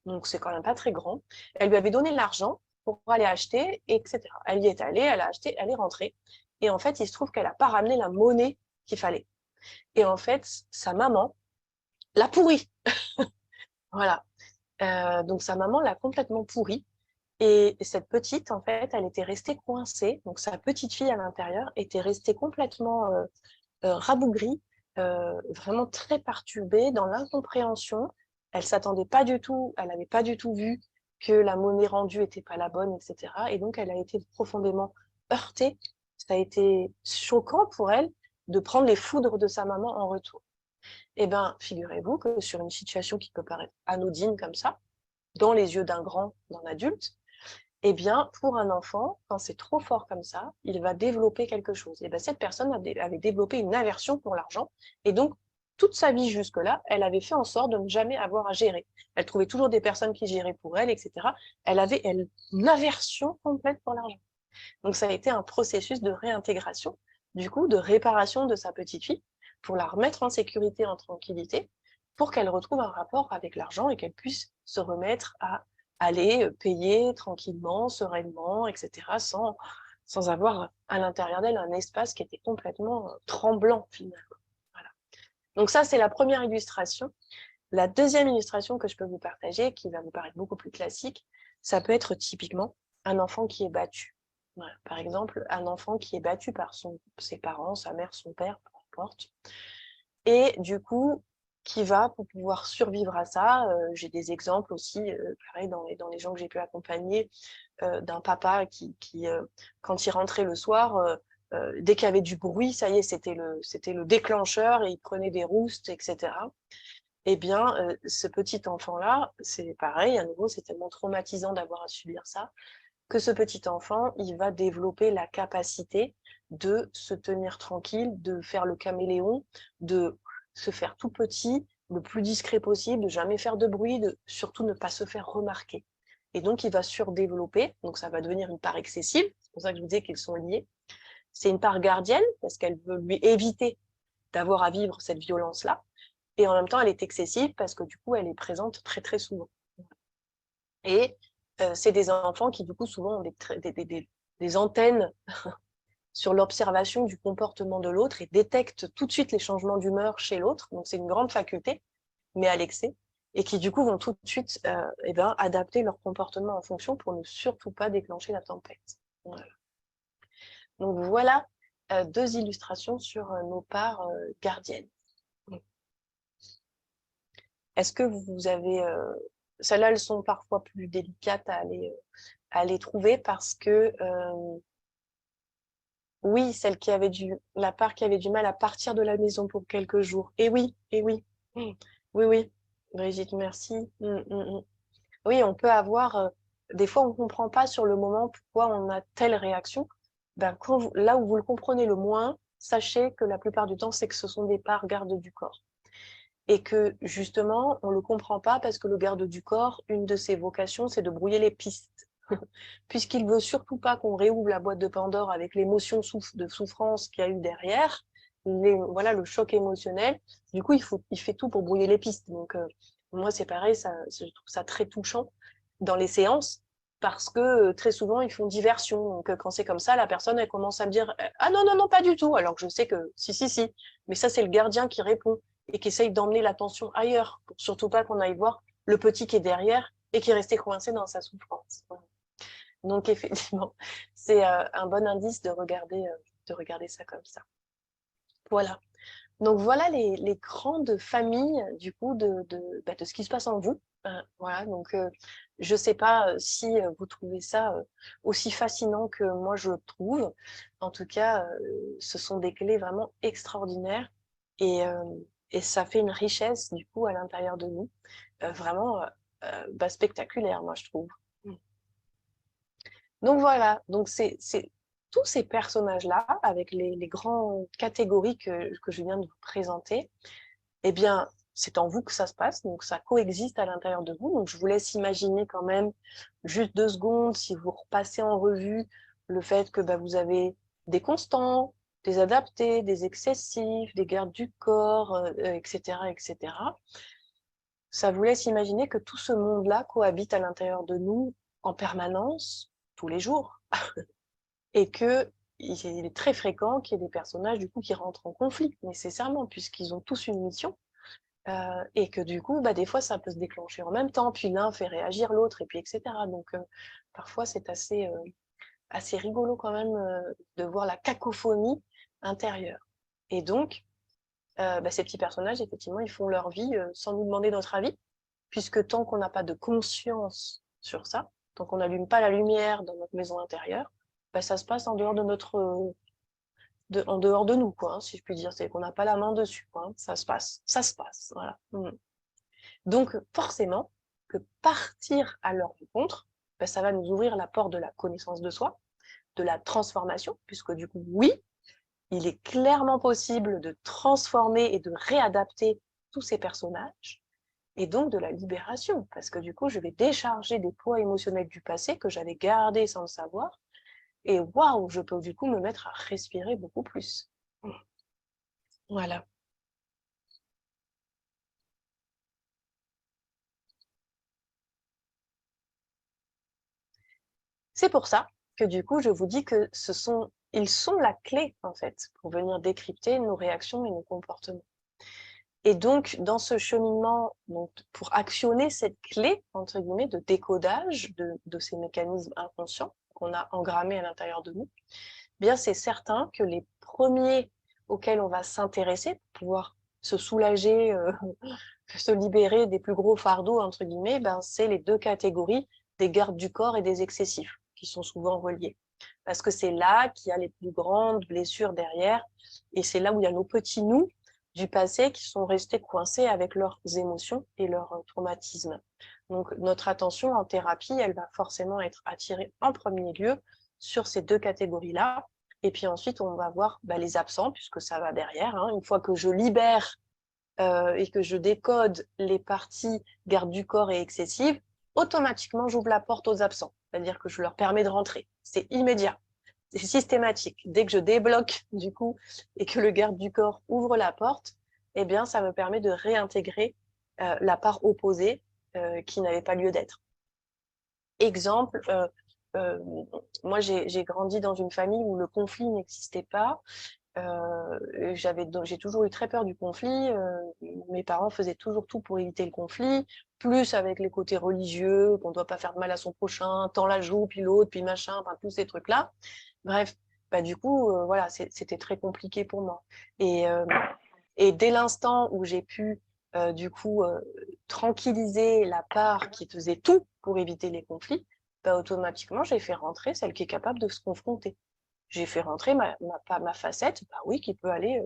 donc c'est quand même pas très grand. Elle lui avait donné l'argent pour aller acheter, etc. Elle y est allée, elle a acheté, elle est rentrée. Et en fait, il se trouve qu'elle n'a pas ramené la monnaie qu'il fallait. Et en fait, sa maman l'a pourri. Voilà. Donc sa maman l'a complètement pourri. Et cette petite, en fait, elle était restée coincée. Donc sa petite fille à l'intérieur était restée complètement rabougrie, vraiment très perturbée dans l'incompréhension. Elle s'attendait pas du tout, elle n'avait pas du tout vu que la monnaie rendue était pas la bonne, etc. Et donc elle a été profondément heurtée. Ça a été choquant pour elle de prendre les foudres de sa maman en retour. Eh bien, figurez-vous que sur une situation qui peut paraître anodine comme ça, dans les yeux d'un grand, d'un adulte, eh bien, pour un enfant, quand c'est trop fort comme ça, il va développer quelque chose. Et bien, cette personne avait développé une aversion pour l'argent. Et donc, toute sa vie jusque-là, elle avait fait en sorte de ne jamais avoir à gérer. Elle trouvait toujours des personnes qui géraient pour elle, etc. Elle avait une aversion complète pour l'argent. Donc, ça a été un processus de réintégration, du coup, de réparation de sa petite fille, pour la remettre en sécurité, en tranquillité, pour qu'elle retrouve un rapport avec l'argent et qu'elle puisse se remettre à aller payer tranquillement, sereinement, etc., sans avoir à l'intérieur d'elle un espace qui était complètement tremblant, finalement. Voilà. Donc ça, c'est la première illustration. La deuxième illustration que je peux vous partager, qui va vous paraître beaucoup plus classique, ça peut être typiquement un enfant qui est battu. Voilà. Par exemple, un enfant qui est battu par ses parents, sa mère, son père, peu importe, et du coup, qui va, pour pouvoir survivre à ça, j'ai des exemples aussi, pareil, dans les gens que j'ai pu accompagner, d'un papa qui quand il rentrait le soir, dès qu'il y avait du bruit, ça y est, c'était le déclencheur et il prenait des roustes, etc. Eh bien, ce petit enfant-là, c'est pareil, à nouveau, c'est tellement traumatisant d'avoir à subir ça, que ce petit enfant, il va développer la capacité de se tenir tranquille, de faire le caméléon, de se faire tout petit, le plus discret possible, de jamais faire de bruit, de surtout ne pas se faire remarquer. Et donc, il va surdévelopper, donc ça va devenir une part excessive, c'est pour ça que je vous disais qu'ils sont liés. C'est une part gardienne, parce qu'elle veut lui éviter d'avoir à vivre cette violence-là, et en même temps, elle est excessive, parce que du coup, elle est présente très très souvent. Et c'est des enfants qui, du coup, souvent ont des antennes sur l'observation du comportement de l'autre et détectent tout de suite les changements d'humeur chez l'autre. Donc, c'est une grande faculté, mais à l'excès, et qui, du coup, vont tout de suite adapter leur comportement en fonction pour ne surtout pas déclencher la tempête. Voilà. Donc, voilà 2 illustrations sur nos parts gardiennes. Est-ce que vous avez... Celles-là, elles sont parfois plus délicates à aller trouver parce que... oui, la part qui avait du mal à partir de la maison pour quelques jours. Et oui, et oui. Oui, oui. Brigitte, merci. Oui, on peut avoir... des fois, on ne comprend pas sur le moment pourquoi on a telle réaction. Ben, là où vous le comprenez le moins, sachez que la plupart du temps, c'est que ce sont des parts garde du corps. Et que, justement, on ne le comprend pas parce que le garde du corps, une de ses vocations, c'est de brouiller les pistes. Puisqu'il veut surtout pas qu'on réouvre la boîte de Pandore avec l'émotion de souffrance qu'il y a eu derrière, voilà le choc émotionnel. Du coup, il fait tout pour brouiller les pistes. Donc, moi, c'est pareil, je trouve ça très touchant dans les séances parce que très souvent, ils font diversion. Donc, quand c'est comme ça, la personne, elle commence à me dire « Ah non, non, non, pas du tout !» Alors que je sais que si. Mais ça, c'est le gardien qui répond et qui essaye d'emmener l'attention ailleurs, pour surtout pas qu'on aille voir le petit qui est derrière et qui est resté coincé dans sa souffrance. Donc, effectivement, c'est un bon indice de regarder ça comme ça. Voilà. Donc, voilà les grandes familles, du coup, de ce qui se passe en vous. Voilà. Donc, je ne sais pas si vous trouvez ça aussi fascinant que moi, je le trouve. En tout cas, ce sont des clés vraiment extraordinaires et ça fait une richesse, du coup, à l'intérieur de nous. Vraiment spectaculaire, moi, je trouve. Donc voilà, donc c'est tous ces personnages-là, avec les grandes catégories que je viens de vous présenter, eh bien, c'est en vous que ça se passe, donc ça coexiste à l'intérieur de vous. Donc je vous laisse imaginer quand même juste 2 secondes, si vous repassez en revue le fait que vous avez des constants, des adaptés, des excessifs, des gardes du corps, etc., etc. Ça vous laisse imaginer que tout ce monde-là cohabite à l'intérieur de nous en permanence, tous les jours. Et que il est très fréquent qu'il y ait des personnages du coup qui rentrent en conflit nécessairement puisqu'ils ont tous une mission et que du coup des fois ça peut se déclencher en même temps puis l'un fait réagir l'autre et puis etc. Donc parfois c'est assez rigolo quand même de voir la cacophonie intérieure et donc ces petits personnages effectivement ils font leur vie sans nous demander notre avis puisque tant qu'on n'a pas de conscience sur ça, tant qu'on n'allume pas la lumière dans notre maison intérieure, ça se passe en dehors en dehors de nous, quoi, si je puis dire. C'est qu'on n'a pas la main dessus, quoi. Ça se passe, voilà. Donc, forcément, que partir à leur rencontre, ça va nous ouvrir la porte de la connaissance de soi, de la transformation, puisque du coup, oui, il est clairement possible de transformer et de réadapter tous ces personnages, et donc de la libération, parce que du coup, je vais décharger des poids émotionnels du passé que j'avais gardés sans le savoir, et waouh, je peux du coup me mettre à respirer beaucoup plus. Voilà. C'est pour ça que du coup, je vous dis que ils sont la clé, en fait, pour venir décrypter nos réactions et nos comportements. Et donc, dans ce cheminement, donc, pour actionner cette clé, entre guillemets, de décodage de ces mécanismes inconscients qu'on a engrammés à l'intérieur de nous, bien, c'est certain que les premiers auxquels on va s'intéresser pour pouvoir se soulager, se libérer des plus gros fardeaux, entre guillemets, c'est les 2 catégories des gardes du corps et des excessifs, qui sont souvent reliés. Parce que c'est là qu'il y a les plus grandes blessures derrière, et c'est là où il y a nos petits nous du passé qui sont restés coincés avec leurs émotions et leurs traumatismes. Donc notre attention en thérapie, elle va forcément être attirée en premier lieu sur ces 2 catégories-là, et puis ensuite on va voir les absents, puisque ça va derrière. Une fois que je libère et que je décode les parties garde du corps et excessives, automatiquement, j'ouvre la porte aux absents. C'est-à-dire que je leur permets de rentrer. C'est immédiat. C'est systématique. Dès que je débloque, du coup, et que le garde du corps ouvre la porte, eh bien, ça me permet de réintégrer la part opposée qui n'avait pas lieu d'être. Exemple, moi, j'ai grandi dans une famille où le conflit n'existait pas. J'ai toujours eu très peur du conflit. Mes parents faisaient toujours tout pour éviter le conflit, plus avec les côtés religieux, qu'on ne doit pas faire de mal à son prochain, tant la joue, puis l'autre, puis machin, enfin, tous ces trucs-là. Bref, bah, du coup, voilà, c'était très compliqué pour moi. Et, euh, et dès l'instant où j'ai pu, du coup, tranquilliser la part qui faisait tout pour éviter les conflits, bah, automatiquement, j'ai fait rentrer celle qui est capable de se confronter. J'ai fait rentrer ma facette, bah oui, qui peut aller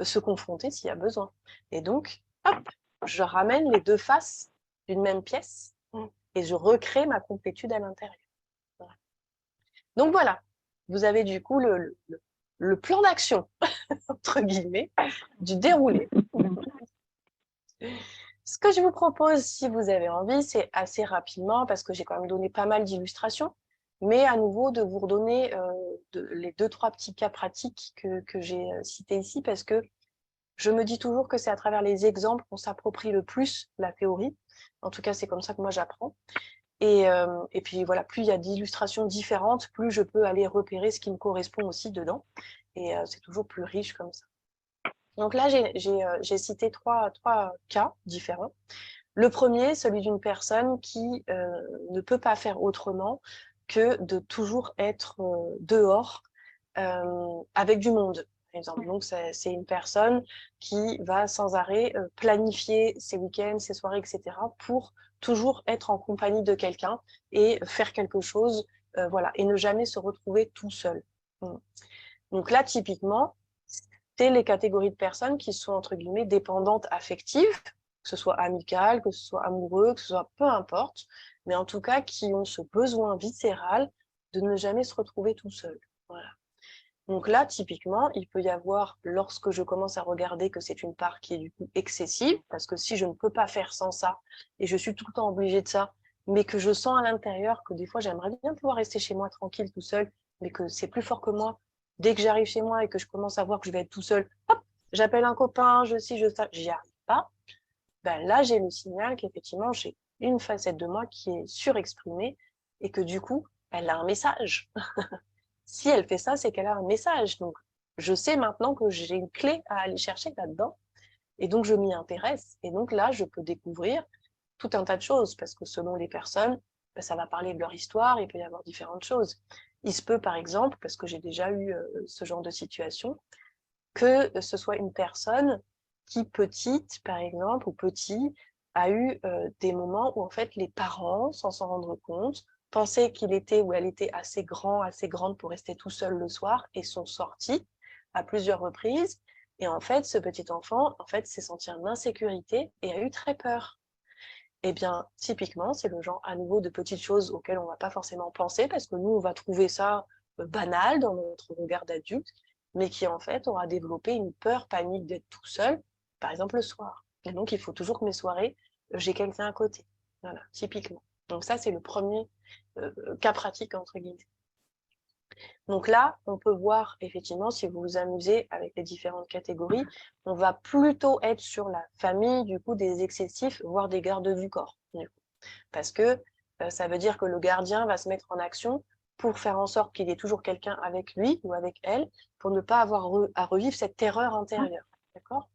se confronter s'il y a besoin. Et donc, hop, je ramène les deux faces d'une même pièce et je recrée ma complétude à l'intérieur. Voilà. Donc voilà, vous avez du coup le plan d'action, entre guillemets, du déroulé. Ce que je vous propose, si vous avez envie, c'est assez rapidement, parce que j'ai quand même donné pas mal d'illustrations, mais à nouveau de vous redonner les 2-3 petits cas pratiques que j'ai cités ici, parce que je me dis toujours que c'est à travers les exemples qu'on s'approprie le plus la théorie. En tout cas, c'est comme ça que moi j'apprends. Et puis voilà, plus il y a d'illustrations différentes, plus je peux aller repérer ce qui me correspond aussi dedans. Et c'est toujours plus riche comme ça. Donc là, j'ai cité trois cas différents. Le premier, celui d'une personne qui ne peut pas faire autrement que de toujours être dehors avec du monde, par exemple. Donc, c'est une personne qui va sans arrêt planifier ses week-ends, ses soirées, etc., pour toujours être en compagnie de quelqu'un et faire quelque chose, voilà, et ne jamais se retrouver tout seul. Donc là, typiquement, c'est les catégories de personnes qui sont, entre guillemets, dépendantes affectives, que ce soit amical, que ce soit amoureux, que ce soit peu importe, mais en tout cas qui ont ce besoin viscéral de ne jamais se retrouver tout seul. Voilà. Donc là, typiquement, il peut y avoir, lorsque je commence à regarder que c'est une part qui est du coup excessive, parce que si je ne peux pas faire sans ça, et je suis tout le temps obligée de ça, mais que je sens à l'intérieur que des fois j'aimerais bien pouvoir rester chez moi tranquille tout seul, mais que c'est plus fort que moi. Dès que j'arrive chez moi et que je commence à voir que je vais être tout seul, hop, j'appelle un copain, j'y arrive pas. Ben là, j'ai le signal qu'effectivement, j'ai une facette de moi qui est surexprimée et que du coup, elle a un message. Si elle fait ça, c'est qu'elle a un message. Donc, je sais maintenant que j'ai une clé à aller chercher là-dedans. Et donc, je m'y intéresse. Et donc là, je peux découvrir tout un tas de choses parce que selon les personnes, ben, ça va parler de leur histoire, il peut y avoir différentes choses. Il se peut, par exemple, parce que j'ai déjà eu ce genre de situation, que ce soit une personne qui, petite, par exemple, ou petit, a eu des moments où, en fait, les parents, sans s'en rendre compte, pensaient qu'il était ou elle était assez grand, assez grande pour rester tout seul le soir et sont sortis à plusieurs reprises. Et en fait, ce petit enfant, en fait, s'est senti en insécurité et a eu très peur. Eh bien, typiquement, c'est le genre à nouveau de petites choses auxquelles on ne va pas forcément penser parce que nous, on va trouver ça banal dans notre regard d'adulte, mais qui en fait aura développé une peur panique d'être tout seul, par exemple le soir. Et donc, il faut toujours que mes soirées, j'ai quelqu'un à côté. Voilà, typiquement. Donc ça, c'est le premier cas pratique, entre guillemets. Donc là, on peut voir effectivement, si vous vous amusez avec les différentes catégories, on va plutôt être sur la famille du coup des excessifs, voire des gardes du corps. Parce que ça veut dire que le gardien va se mettre en action pour faire en sorte qu'il y ait toujours quelqu'un avec lui ou avec elle pour ne pas avoir à revivre cette terreur intérieure. D'accord ?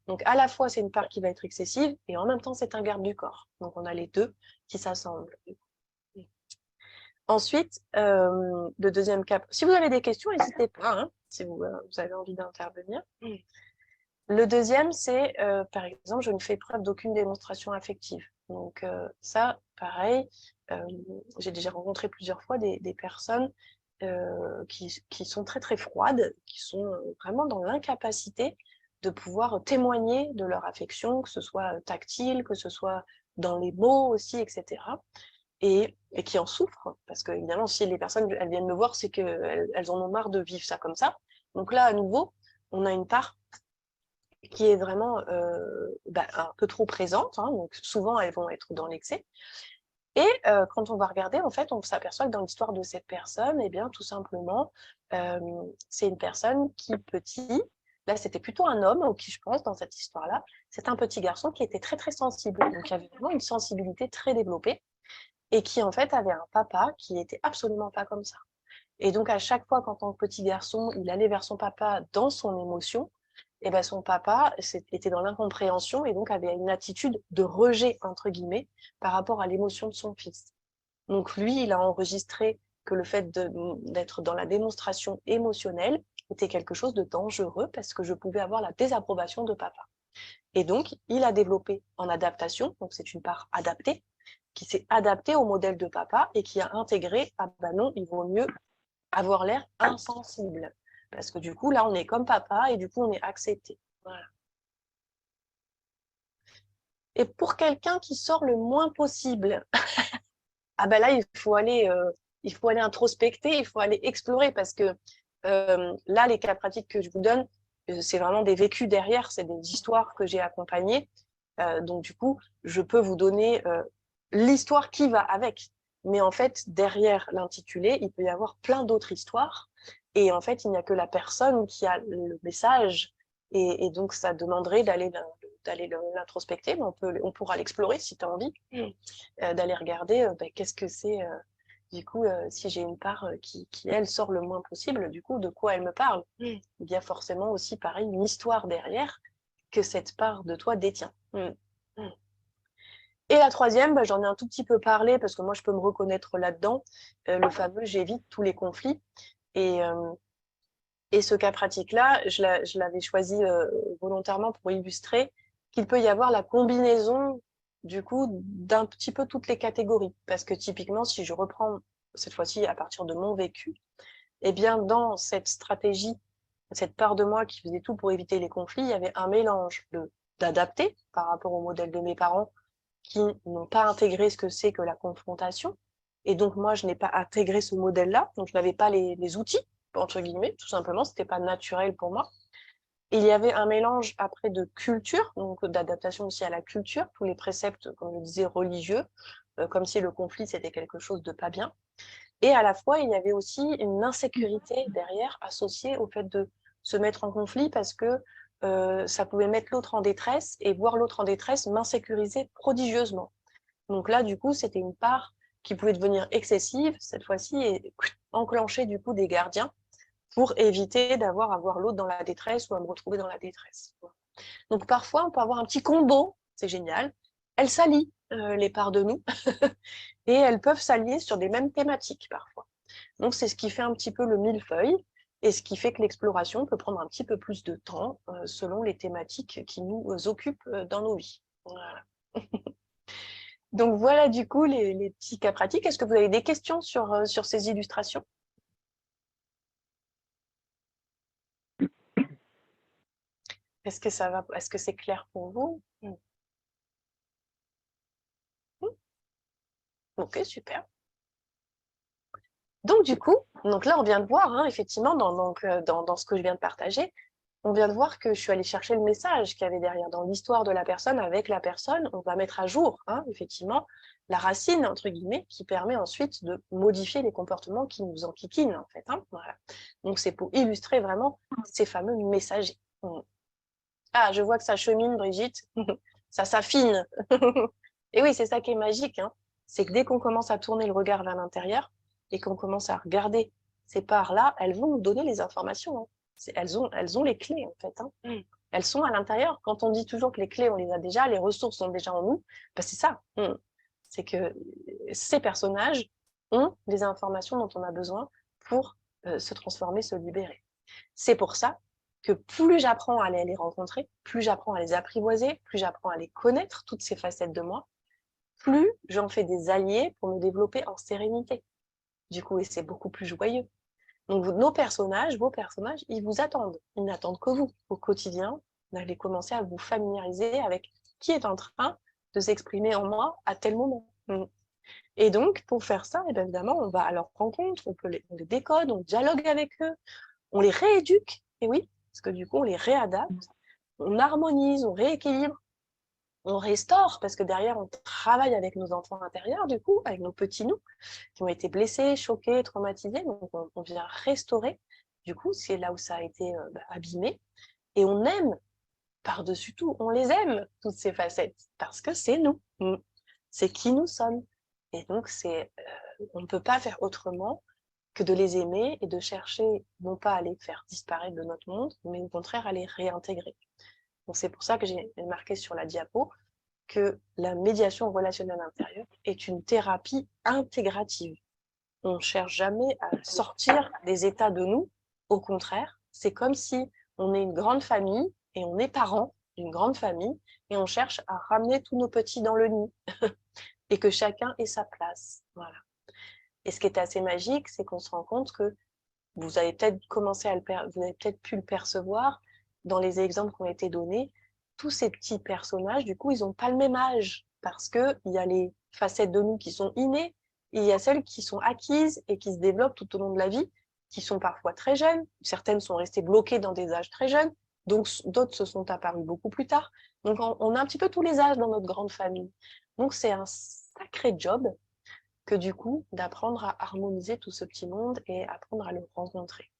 Donc à la fois, c'est une part qui va être excessive et en même temps, c'est un garde du corps. Donc on a les deux qui s'assemblent. Ensuite, le deuxième cas, si vous avez des questions, n'hésitez pas, hein, si vous avez envie d'intervenir. Le deuxième, c'est, par exemple, je ne fais preuve d'aucune démonstration affective. Donc ça, pareil, j'ai déjà rencontré plusieurs fois des personnes qui sont très très froides, qui sont vraiment dans l'incapacité de pouvoir témoigner de leur affection, que ce soit tactile, que ce soit dans les mots aussi, etc. Et qui en souffrent, parce que évidemment, si les personnes elles viennent me voir, c'est qu'elles en ont marre de vivre ça comme ça. Donc là, à nouveau, on a une part qui est vraiment un peu trop présente, hein, donc souvent elles vont être dans l'excès. Et quand on va regarder, en fait, on s'aperçoit que dans l'histoire de cette personne, eh bien, tout simplement, c'est une personne qui, petit, là, c'était plutôt un homme au qui je pense dans cette histoire-là, c'est un petit garçon qui était très, très sensible. Donc, il y avait vraiment une sensibilité très développée. et qui en fait avait un papa qui n'était absolument pas comme ça. Et donc à chaque fois qu'en tant que petit garçon, il allait vers son papa dans son émotion, et ben son papa était dans l'incompréhension et donc avait une attitude de rejet entre guillemets par rapport à l'émotion de son fils. Donc lui, il a enregistré que le fait d'être dans la démonstration émotionnelle était quelque chose de dangereux parce que je pouvais avoir la désapprobation de papa. Et donc, il a développé en adaptation, donc c'est une part adaptée, qui s'est adaptée au modèle de papa et qui a intégré, ah ben non, il vaut mieux avoir l'air insensible. Parce que du coup, là, on est comme papa et du coup, on est accepté. Voilà. Et pour quelqu'un qui sort le moins possible, ah ben là, il faut aller introspecter, il faut aller explorer parce que là, les cas pratiques que je vous donne, c'est vraiment des vécus derrière, c'est des histoires que j'ai accompagnées. Donc du coup, je peux vous donner l'histoire qui va avec. Mais en fait, derrière l'intitulé, il peut y avoir plein d'autres histoires. Et en fait, il n'y a que la personne qui a le message. Et donc, ça demanderait d'aller l'introspecter, mais on pourra l'explorer si tu as envie, d'aller regarder qu'est-ce que c'est, du coup, si j'ai une part qui, elle, sort le moins possible, du coup, de quoi elle me parle. Il y a forcément aussi, pareil, une histoire derrière que cette part de toi détient. Et la troisième, j'en ai un tout petit peu parlé parce que moi, je peux me reconnaître là-dedans, le fameux j'évite tous les conflits. Et, euh, et ce cas pratique-là, je l'avais choisi volontairement pour illustrer qu'il peut y avoir la combinaison, du coup, d'un petit peu toutes les catégories. Parce que typiquement, si je reprends cette fois-ci à partir de mon vécu, eh bien, dans cette stratégie, cette part de moi qui faisait tout pour éviter les conflits, il y avait un mélange d'adapter par rapport au modèle de mes parents qui n'ont pas intégré ce que c'est que la confrontation. Et donc, moi, je n'ai pas intégré ce modèle-là, donc je n'avais pas les outils, entre guillemets, tout simplement, c'était pas naturel pour moi. Et il y avait un mélange après de culture, donc d'adaptation aussi à la culture, tous les préceptes, comme je disais, religieux, comme si le conflit c'était quelque chose de pas bien. Et à la fois, il y avait aussi une insécurité derrière associée au fait de se mettre en conflit parce que ça pouvait mettre l'autre en détresse et voir l'autre en détresse m'insécuriser prodigieusement. Donc là, du coup, c'était une part qui pouvait devenir excessive cette fois-ci et enclencher du coup des gardiens pour éviter d'avoir à voir l'autre dans la détresse ou à me retrouver dans la détresse. Donc parfois, on peut avoir un petit combo, c'est génial. Elles s'allient, les parts de nous, et elles peuvent s'allier sur des mêmes thématiques parfois. Donc c'est ce qui fait un petit peu le millefeuille et ce qui fait que l'exploration peut prendre un petit peu plus de temps selon les thématiques qui nous occupent dans nos vies. Voilà. Donc voilà du coup les petits cas pratiques. Est-ce que vous avez des questions sur ces illustrations? Est-ce que ça va? Est-ce que c'est clair pour vous? Ok, super. Donc du coup, donc là on vient de voir, hein, effectivement, dans ce que je viens de partager, on vient de voir que je suis allée chercher le message qu'il y avait derrière, dans l'histoire de la personne, avec la personne, on va mettre à jour, hein, effectivement, la racine, entre guillemets, qui permet ensuite de modifier les comportements qui nous enquiquinent, en fait. Hein, voilà. Donc c'est pour illustrer vraiment ces fameux messagers. Ah, je vois que ça chemine, Brigitte. Ça s'affine. Et oui, c'est ça qui est magique, hein. C'est que dès qu'on commence à tourner le regard vers l'intérieur et qu'on commence à regarder ces parts-là, elles vont nous donner les informations, hein. Elles ont les clés, en fait, hein. Elles sont à l'intérieur. Quand on dit toujours que les clés, on les a déjà, les ressources sont déjà en nous, ben c'est ça. C'est que ces personnages ont les informations dont on a besoin pour se transformer, se libérer. C'est pour ça que plus j'apprends à les rencontrer, plus j'apprends à les apprivoiser, plus j'apprends à les connaître, toutes ces facettes de moi, plus j'en fais des alliés pour me développer en sérénité. Du coup, et c'est beaucoup plus joyeux. Donc, vos personnages, ils vous attendent. Ils n'attendent que vous. Au quotidien, vous allez commencer à vous familiariser avec qui est en train de s'exprimer en moi à tel moment. Et donc, pour faire ça, et bien évidemment, on va à leur rencontre, on les décode, on dialogue avec eux, on les rééduque, et oui, parce que du coup, on les réadapte, on harmonise, on rééquilibre, on restaure, parce que derrière, on travaille avec nos enfants intérieurs, du coup, avec nos petits nous, qui ont été blessés, choqués, traumatisés, donc on vient restaurer, du coup, c'est là où ça a été abîmé, et on aime, par-dessus tout, on les aime, toutes ces facettes, parce que c'est nous, c'est qui nous sommes. Et donc, on ne peut pas faire autrement que de les aimer et de chercher, non pas à les faire disparaître de notre monde, mais au contraire à les réintégrer. Donc, c'est pour ça que j'ai marqué sur la diapo que la médiation relationnelle intérieure est une thérapie intégrative. On ne cherche jamais à sortir des états de nous. Au contraire, c'est comme si on est une grande famille et on est parents d'une grande famille et on cherche à ramener tous nos petits dans le nid et que chacun ait sa place. Voilà. Et ce qui est assez magique, c'est qu'on se rend compte que vous avez peut-être vous avez peut-être pu le percevoir dans les exemples qui ont été donnés. Tous ces petits personnages, du coup, ils n'ont pas le même âge parce que il y a les facettes de nous qui sont innées, et il y a celles qui sont acquises et qui se développent tout au long de la vie, qui sont parfois très jeunes. Certaines sont restées bloquées dans des âges très jeunes, donc d'autres se sont apparues beaucoup plus tard. Donc on a un petit peu tous les âges dans notre grande famille. Donc c'est un sacré job que du coup, d'apprendre à harmoniser tout ce petit monde et apprendre à le rencontrer.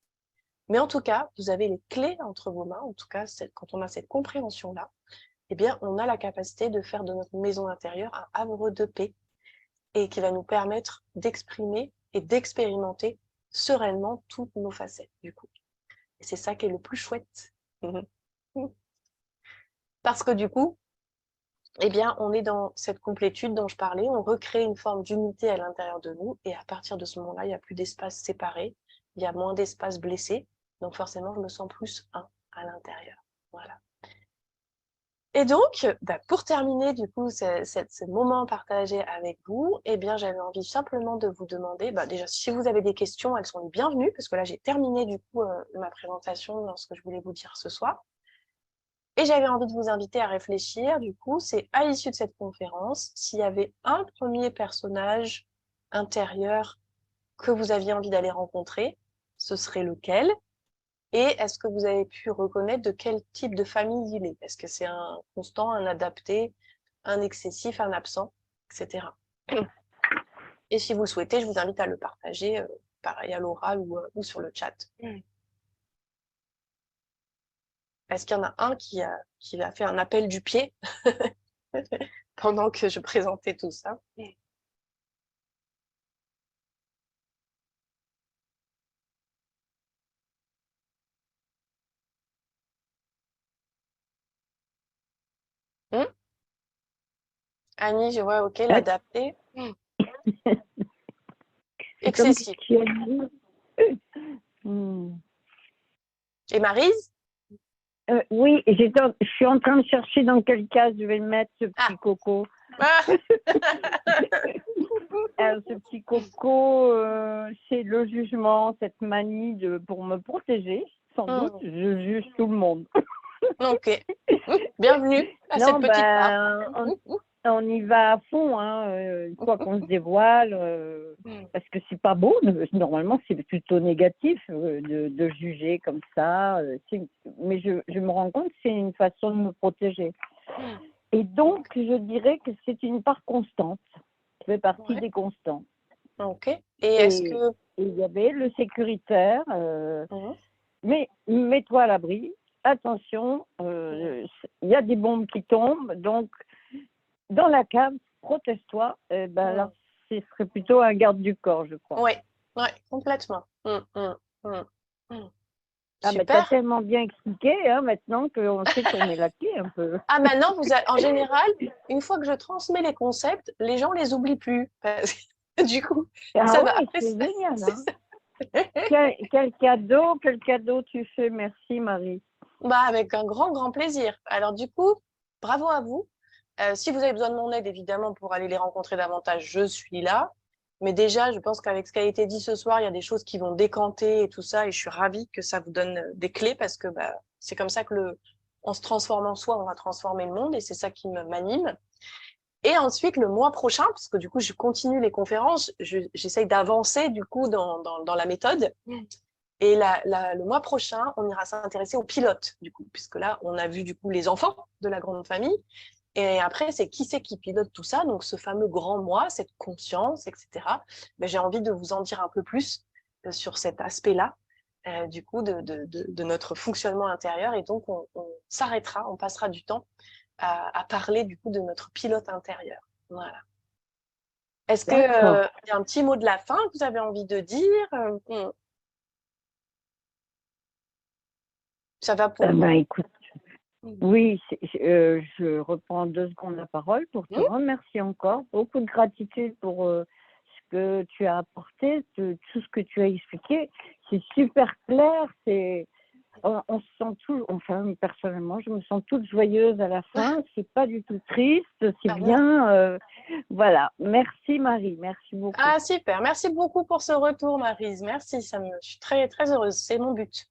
Mais en tout cas, vous avez les clés entre vos mains. En tout cas, quand on a cette compréhension-là, eh bien, on a la capacité de faire de notre maison intérieure un havre de paix et qui va nous permettre d'exprimer et d'expérimenter sereinement toutes nos facettes, du coup. Et c'est ça qui est le plus chouette. Parce que du coup, eh bien, on est dans cette complétude dont je parlais, on recrée une forme d'unité à l'intérieur de nous, et à partir de ce moment-là, il n'y a plus d'espace séparé, il y a moins d'espace blessé, donc forcément, je me sens plus un à l'intérieur. Voilà. Et donc, pour terminer, du coup, ce moment partagé avec vous, eh bien, j'avais envie simplement de vous demander, déjà, si vous avez des questions, elles sont les bienvenues, parce que là, j'ai terminé, du coup, ma présentation dans ce que je voulais vous dire ce soir. Et j'avais envie de vous inviter à réfléchir, du coup, c'est à l'issue de cette conférence, s'il y avait un premier personnage intérieur que vous aviez envie d'aller rencontrer, ce serait lequel? Et est-ce que vous avez pu reconnaître de quel type de famille il est? Est-ce que c'est un constant, un adapté, un excessif, un absent, etc. Et si vous le souhaitez, je vous invite à le partager, pareil à l'oral ou sur le chat. Est-ce qu'il y en a un qui a fait un appel du pied pendant que je présentais tout ça? Annie, je vois, ok, l'adapter. C'est comme Excessif. tu as dit. Et Maryse? Oui, je suis en train de chercher dans quel cas je vais le mettre, ce petit coco. Ah. Alors, ce petit coco, c'est le jugement, cette manie pour me protéger, sans doute. Je juge tout le monde. Ok. Bienvenue à cette petite part. On y va à fond, une fois qu'on se dévoile, parce que c'est pas beau. Normalement, c'est plutôt négatif de juger comme ça. Mais je me rends compte que c'est une façon de me protéger. Et donc, je dirais que c'est une part constante. Ça fait partie des constants. Ok. Et est-ce que... il y avait le sécuritaire, mais mets-toi à l'abri, attention, il y a des bombes qui tombent, donc dans la cave, protège-toi. Là, ce serait plutôt un garde du corps, je crois. Oui, complètement. Super. Tu as tellement bien expliqué maintenant qu'on sait tourner la clé un peu. Ah, maintenant, en général, une fois que je transmets les concepts, les gens les oublient plus. Du coup, ça va. C'est génial. Quel cadeau tu fais. Merci, Marie. Avec un grand, grand plaisir. Alors, du coup, bravo à vous. Si vous avez besoin de mon aide, évidemment, pour aller les rencontrer davantage, je suis là. Mais déjà, je pense qu'avec ce qui a été dit ce soir, il y a des choses qui vont décanter et tout ça. Et je suis ravie que ça vous donne des clés parce que c'est comme ça que on se transforme en soi, on va transformer le monde et c'est ça qui m'anime. Et ensuite, le mois prochain, parce que du coup, je continue les conférences, j'essaye d'avancer du coup dans la méthode. Et le mois prochain, on ira s'intéresser aux pilotes, du coup, puisque là, on a vu du coup les enfants de la grande famille. Et après, c'est qui pilote tout ça, donc ce fameux grand moi, cette conscience, etc. J'ai envie de vous en dire un peu plus sur cet aspect-là, du coup, de notre fonctionnement intérieur. Et donc, on s'arrêtera, on passera du temps à parler du coup de notre pilote intérieur. Voilà. Est-ce qu'il D'accord. y a un petit mot de la fin que vous avez envie de dire? Ça va pour vous? Ben, écoute, oui, je reprends 2 secondes la parole pour te Mhm. remercier encore. Beaucoup de gratitude pour ce que tu as apporté, tout ce que tu as expliqué. C'est super clair. On se sent tout, enfin, personnellement, je me sens toute joyeuse à la fin. C'est pas du tout triste, c'est Ah, non. bien. Voilà. Merci Marie, merci beaucoup. Ah, super. Merci beaucoup pour ce retour, Maryse. Merci, je suis très, très heureuse. C'est mon but.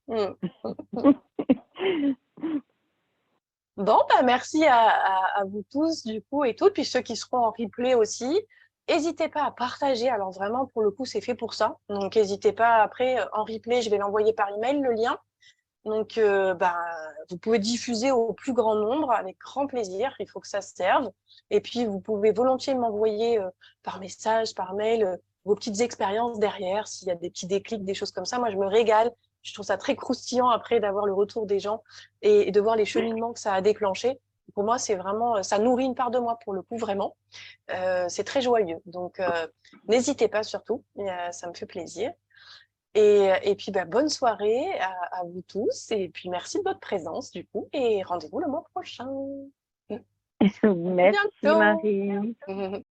Bon, bah, merci à vous tous, du coup, et toutes, puis ceux qui seront en replay aussi. N'hésitez pas à partager. Alors, vraiment, pour le coup, c'est fait pour ça. Donc, n'hésitez pas. Après, en replay, je vais l'envoyer par email, le lien. Donc, bah, vous pouvez diffuser au plus grand nombre avec grand plaisir. Il faut que ça se serve. Et puis, vous pouvez volontiers m'envoyer par message, par mail, vos petites expériences derrière, s'il y a des petits déclics, des choses comme ça. Moi, je me régale. Je trouve ça très croustillant après d'avoir le retour des gens et de voir les cheminements que ça a déclenché. Pour moi, c'est vraiment, ça nourrit une part de moi pour le coup, vraiment. C'est très joyeux. Donc, n'hésitez pas surtout. Ça me fait plaisir. Et puis, bah, bonne soirée à vous tous. Et puis, merci de votre présence, du coup. Et rendez-vous le mois prochain. À Merci bientôt. Marie.